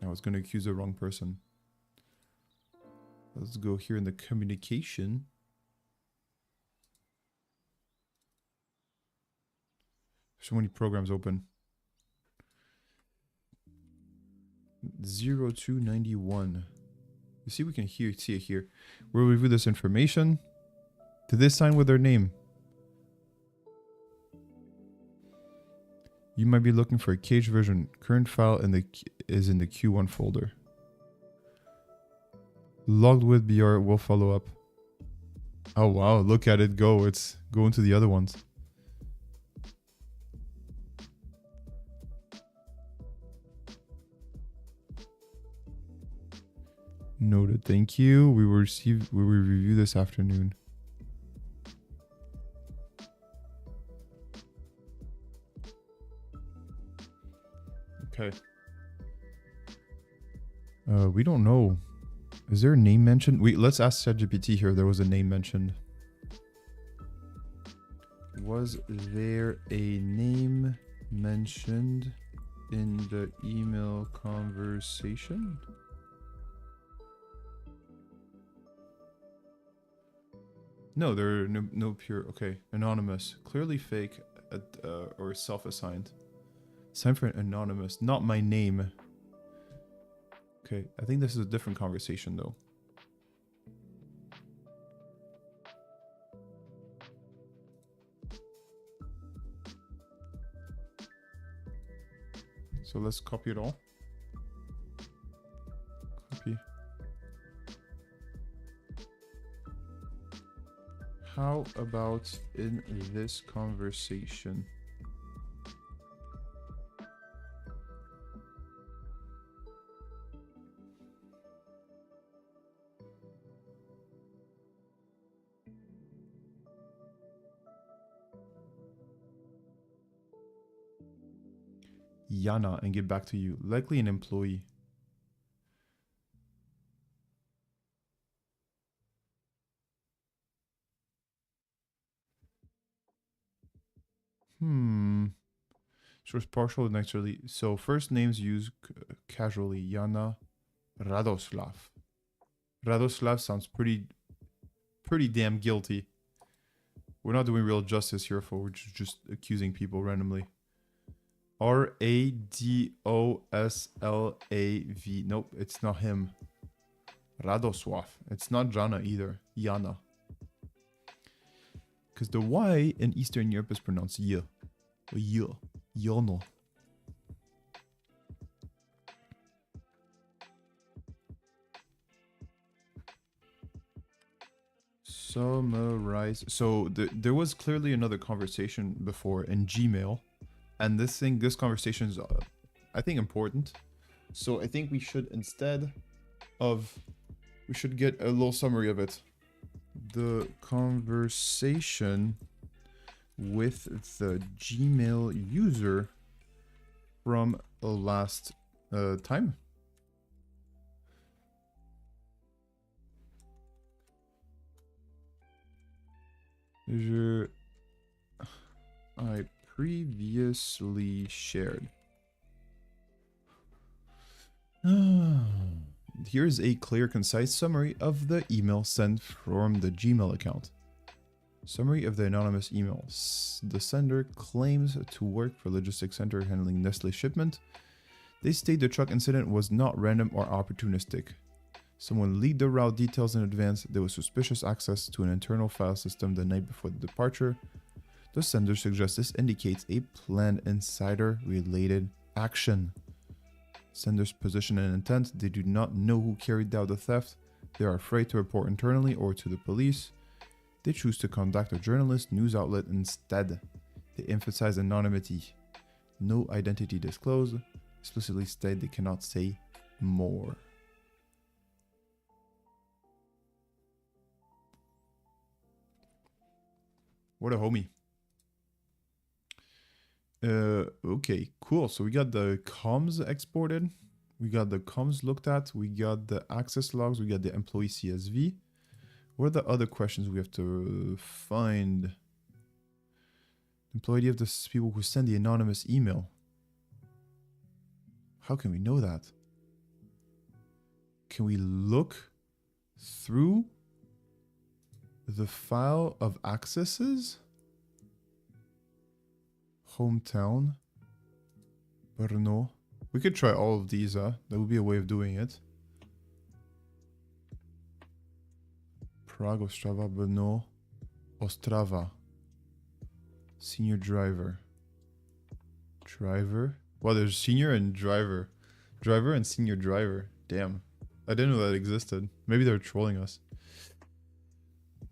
I was going to accuse the wrong person. Let's go here in the communication. So many programs open. 0291. You see, we can see it here. We'll review this information. Did they sign with their name? You might be looking for a caged version. Current file is in the Q1 folder. Logged with BR will follow up. Oh wow, look at it go. It's going to the other ones. Noted, thank you. We will review this afternoon. Okay. We don't know. Is there a name mentioned? Let's ask ChatGPT here. There was a name mentioned. Was there a name mentioned in the email conversation? No, there are no pure. Okay, anonymous, clearly fake, or self-assigned. Sign for an anonymous, not my name. Okay, I think this is a different conversation though. So let's copy it all. Copy. How about in this conversation? Yana and get back to you. Likely an employee. Source partial and actually. So first names used casually. Yana, Radoslav. Radoslav sounds pretty damn guilty. We're not doing real justice here, for we're just accusing people randomly. Radoslav. Nope, it's not him. Radoslav. It's not Jana either. Yana. Because the Y in Eastern Europe is pronounced Y. Y. Yono. Summarize. So there was clearly another conversation before in Gmail. And this conversation is, I think, important. So I think we should, we should get a little summary of it. The conversation with the Gmail user from last time. I previously shared. Here's a clear, concise summary of the email sent from the Gmail account. Summary of the anonymous email. The sender claims to work for logistics center handling Nestle shipment. They state the truck incident was not random or opportunistic. Someone leaked the route details in advance. There was suspicious access to an internal file system the night before the departure. The sender suggests this indicates a planned insider-related action. Sender's position and intent: they do not know who carried out the theft. They are afraid to report internally or to the police. They choose to contact a journalist news outlet instead. They emphasize anonymity. No identity disclosed. Explicitly state they cannot say more. What a homie. Okay, cool. So we got the comms exported. We got the comms looked at. We got the access logs. We got the employee CSV. What are the other questions we have to find? Employee of the people who send the anonymous email. How can we know that? Can we look through the file of accesses? Hometown. Brno. We could try all of these, that would be a way of doing it. Prague, Ostrava, Brno, Ostrava. Senior driver. Driver? Well, there's senior and driver. Driver and senior driver. Damn. I didn't know that existed. Maybe they're trolling us.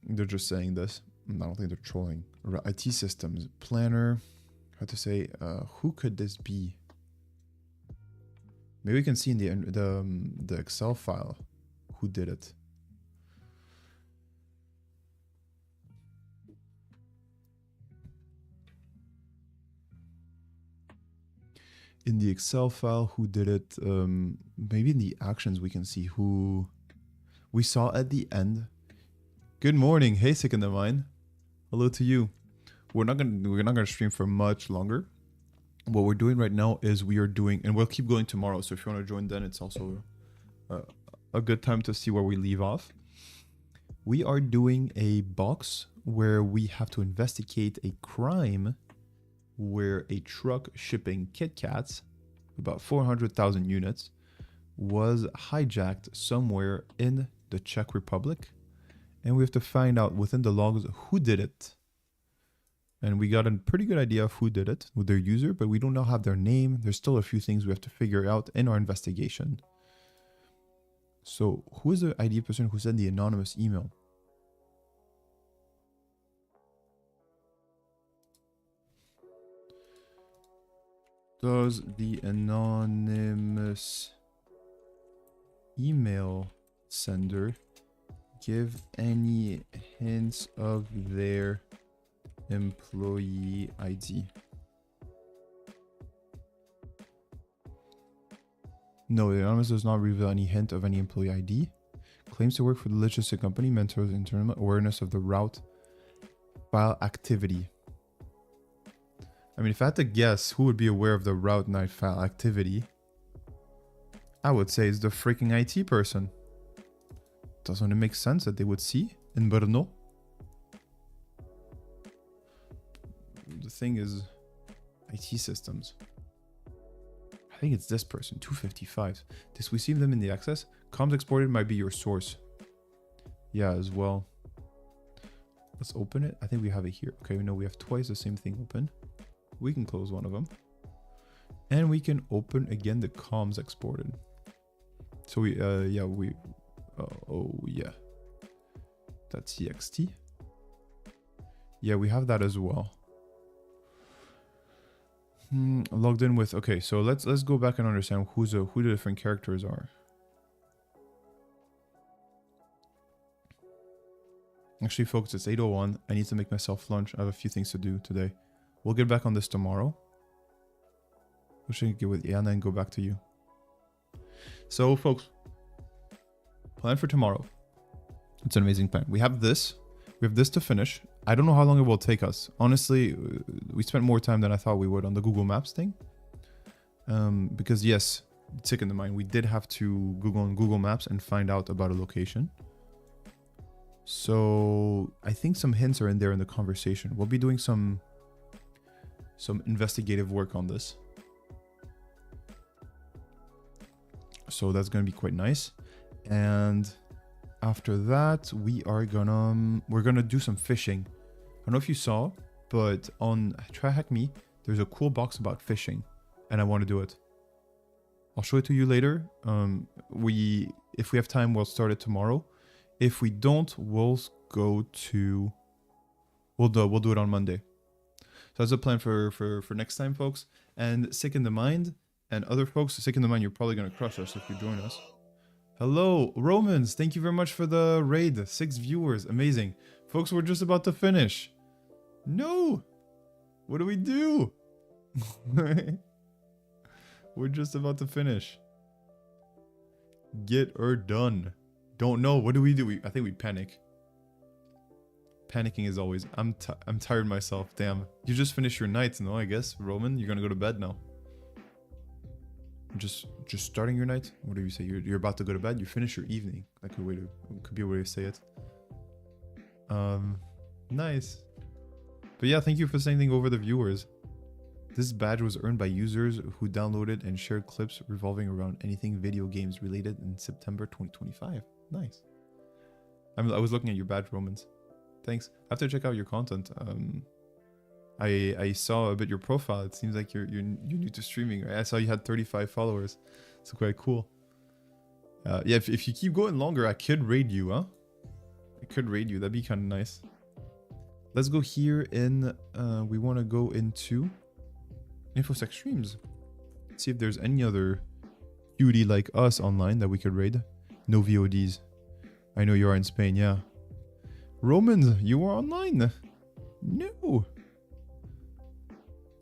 They're just saying this. I don't think they're trolling. IT systems. Planner. How to say, who could this be? Maybe we can see in the Excel file who did it. In the Excel file, who did it? Maybe in the actions we can see who we saw at the end. Good morning, hey sick in the mind. Hello to you. We're not gonna stream for much longer. What we're doing right now is we are doing, and we'll keep going tomorrow. So if you want to join, then it's also a good time to see where we leave off. We are doing a box where we have to investigate a crime where a truck shipping Kit Kats, about 400,000 units, was hijacked somewhere in the Czech Republic. And we have to find out within the logs who did it. And we got a pretty good idea of who did it with their user, but we don't now have their name. There's still a few things we have to figure out in our investigation. So who is the ID person who sent the anonymous email? Does the anonymous email sender give any hints of their employee ID? No, the anonymous does not reveal any hint of any employee ID. Claims to work for the logistic company, mentors internal awareness of the route file activity. I mean, if I had to guess who would be aware of the route night file activity, I would say it's the freaking IT person. Doesn't it make sense that they would see in Brno? The thing is, IT systems. I think it's this person, 255. This we see them in the access. Comms exported might be your source. Yeah, as well. Let's open it. I think we have it here. Okay, we know we have twice the same thing open. We can close one of them. And we can open again the comms exported. So we, yeah, we, oh yeah. That's TXT. Yeah, we have that as well. Logged in with, okay, so let's go back and understand who the different characters are. Actually, folks, it's 8:01. I need to make myself lunch. I have a few things to do today. We'll get back on this tomorrow. We should get with Anna and go back to you. So, folks, plan for tomorrow. It's an amazing plan. We have this. We have this to finish. I don't know how long it will take us. Honestly, we spent more time than I thought we would on the Google Maps thing. Because yes, sick in the mind, we did have to Google on Google Maps and find out about a location. So I think some hints are in there in the conversation. We'll be doing some investigative work on this. So that's going to be quite nice. And after that, we're gonna do some fishing. I don't know if you saw, but on Try Hack Me, there's a cool box about fishing, and I want to do it. I'll show it to you later. If we have time, we'll start it tomorrow. If we don't, we'll do it on Monday. So that's the plan for next time, folks. And Sick in the Mind and other folks, Sick in the Mind, you're probably gonna crush us if you join us. Hello, Romans. Thank you very much for the raid. 6 viewers. Amazing. Folks, we're just about to finish. No. What do we do? We're just about to finish. Get her done. Don't know. What do? I think we panic. Panicking as always. I'm tired myself. Damn. You just finished your night, no? I guess Roman, you're gonna go to bed now. Just starting your night. What do you say? You're about to go to bed. You finish your evening. That could be a way to say it. Nice. But yeah, thank you for sending over the viewers. This badge was earned by users who downloaded and shared clips revolving around anything video games related in September 2025. Nice. I was looking at your badge, Romans. Thanks. I have to check out your content. I saw a bit your profile. It seems like you're new to streaming. Right? I saw you had 35 followers. It's quite cool. Yeah, if you keep going longer, I could raid you, huh? I could raid you. That'd be kind of nice. Let's go here in. We want to go into InfoSec streams. See if there's any other cutie like us online that we could raid. No VODs. I know you are in Spain, yeah. Romans, you are online. No.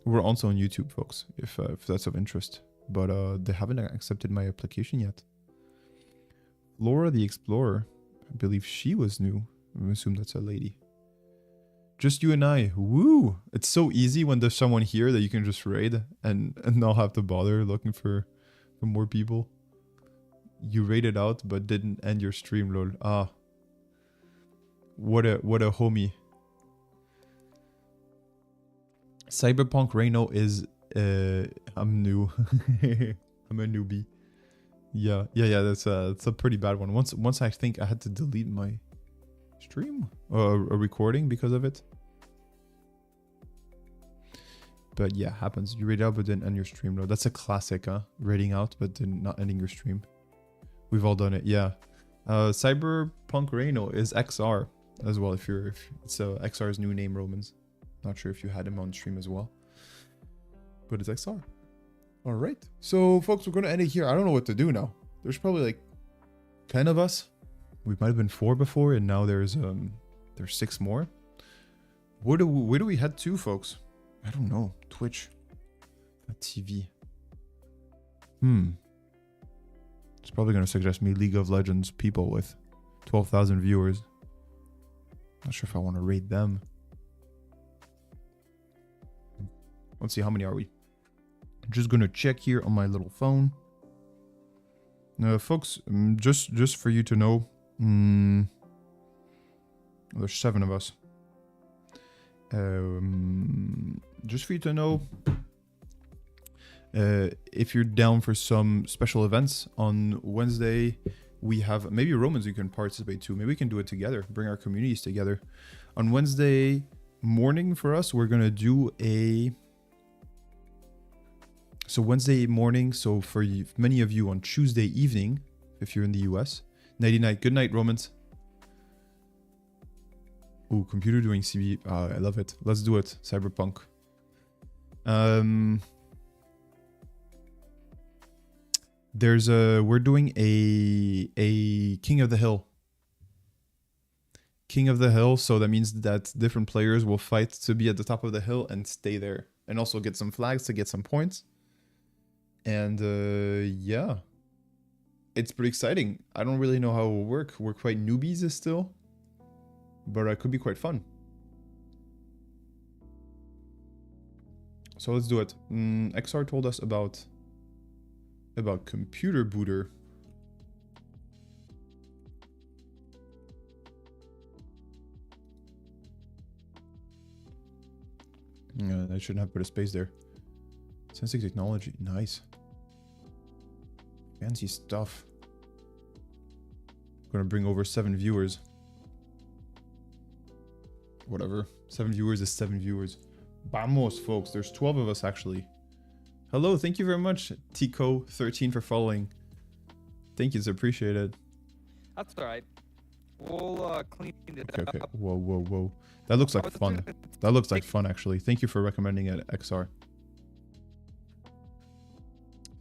We're also on YouTube, folks, if that's of interest. But they haven't accepted my application yet. Laura the Explorer, I believe she was new. I assume that's a lady. Just you and I. Woo! It's so easy when there's someone here that you can just raid and not have to bother looking for more people. You raided out but didn't end your stream, lol. Ah. What a homie. Cyberpunk Reno is I'm new. I'm a newbie. Yeah, that's a pretty bad one. Once I think I had to delete my stream or a recording because of it. But yeah, happens. You raid out but didn't end your stream. No, that's a classic, huh? Raiding out but then not ending your stream. We've all done it, yeah. Cyberpunk Reno is XR as well. If it's XR's new name, Romans. Not sure if you had him on stream as well, but it's XR. All right, so folks, we're gonna end it here. I don't know what to do now. There's probably like 10 of us. We might have been 4 before, and now there's 6 more. Where do we head to, folks? I don't know. Twitch, TV. It's probably gonna suggest me League of Legends people with 12,000 viewers. Not sure if I want to raid them. Let's see, how many are we? I'm just gonna check here on my little phone. Folks, just for you to know, there's 7 of us. Just for you to know, if you're down for some special events on Wednesday, we have maybe Romans you can participate too. Maybe we can do it together, bring our communities together. On Wednesday morning for us, we're gonna do a. So Wednesday morning, so for you, many of you on Tuesday evening, if you're in the US. Nighty night. Good night, Romans. Ooh, computer doing CB. I love it. Let's do it. Cyberpunk. We're doing a King of the Hill. King of the Hill, so that means that different players will fight to be at the top of the hill and stay there. And also get some flags to get some points. And yeah, it's pretty exciting. I don't really know how it will work. We're quite newbies still, but it could be quite fun. So let's do it. XR told us about computer booter. I shouldn't have put a space there. Sensing technology, nice. Fancy stuff. Gonna bring over 7 viewers. Whatever. 7 viewers is 7 viewers. Vamos, folks. There's 12 of us actually. Hello, thank you very much, Tico13 for following. Thank you, it's appreciated. That's alright. We'll clean it up. Okay. Whoa. That looks like fun. That looks like fun actually. Thank you for recommending it, XR.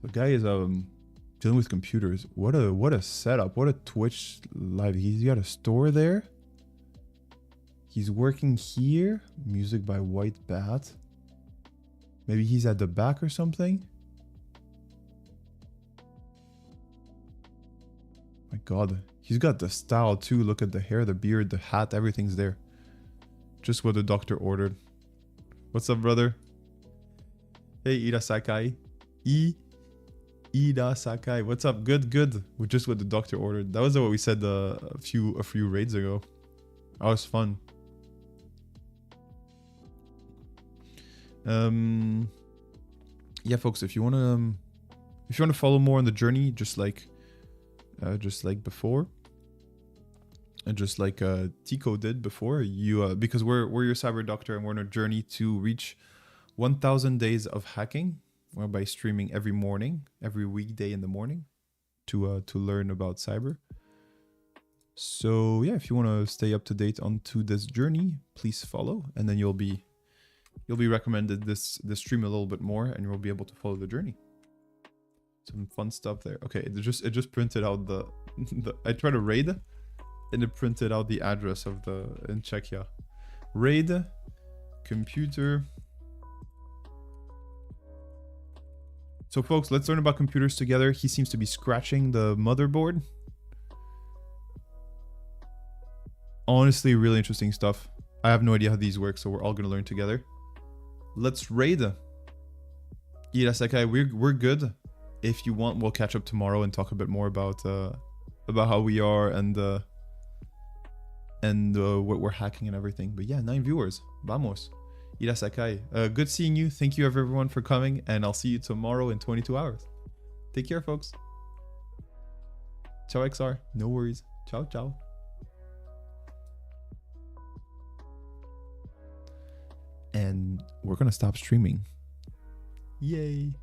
The guy is dealing with computers. What a setup. What a Twitch live. He's got a store there. He's working here. Music by White Bat. Maybe he's at the back or something. My god. He's got the style too. Look at the hair, the beard, the hat, everything's there. Just what the doctor ordered. What's up, brother? Hey, Ida Sakai. Ida Sakai. What's up? Good, good. With just what the doctor ordered. That was what we said a few raids ago. That was fun. Yeah, folks, if you wanna follow more on the journey, just like before, and just like Tico did before, you because we're your cyber doctor and we're on a journey to reach 1,000 days of hacking, by streaming every morning, every weekday in the morning, to learn about cyber. So yeah, if you want to stay up to date onto this journey, please follow, and then you'll be recommended this stream a little bit more, and you'll be able to follow the journey. Some fun stuff there. Okay, it just printed out the I tried to raid, and it printed out the address of the in Czechia. Raid computer. So folks, let's learn about computers together. He seems to be scratching the motherboard. Honestly, really interesting stuff. I have no idea how these work, so we're all gonna learn together. Let's raid. Ira Sakai, we're good. If you want, we'll catch up tomorrow and talk a bit more about how we are and what we're hacking and everything. But yeah, 9 viewers. Vamos. Ira Sakai. Good seeing you. Thank you everyone for coming, and I'll see you tomorrow in 22 hours. Take care, folks. Ciao, XR. No worries. Ciao, ciao. And we're gonna stop streaming. Yay.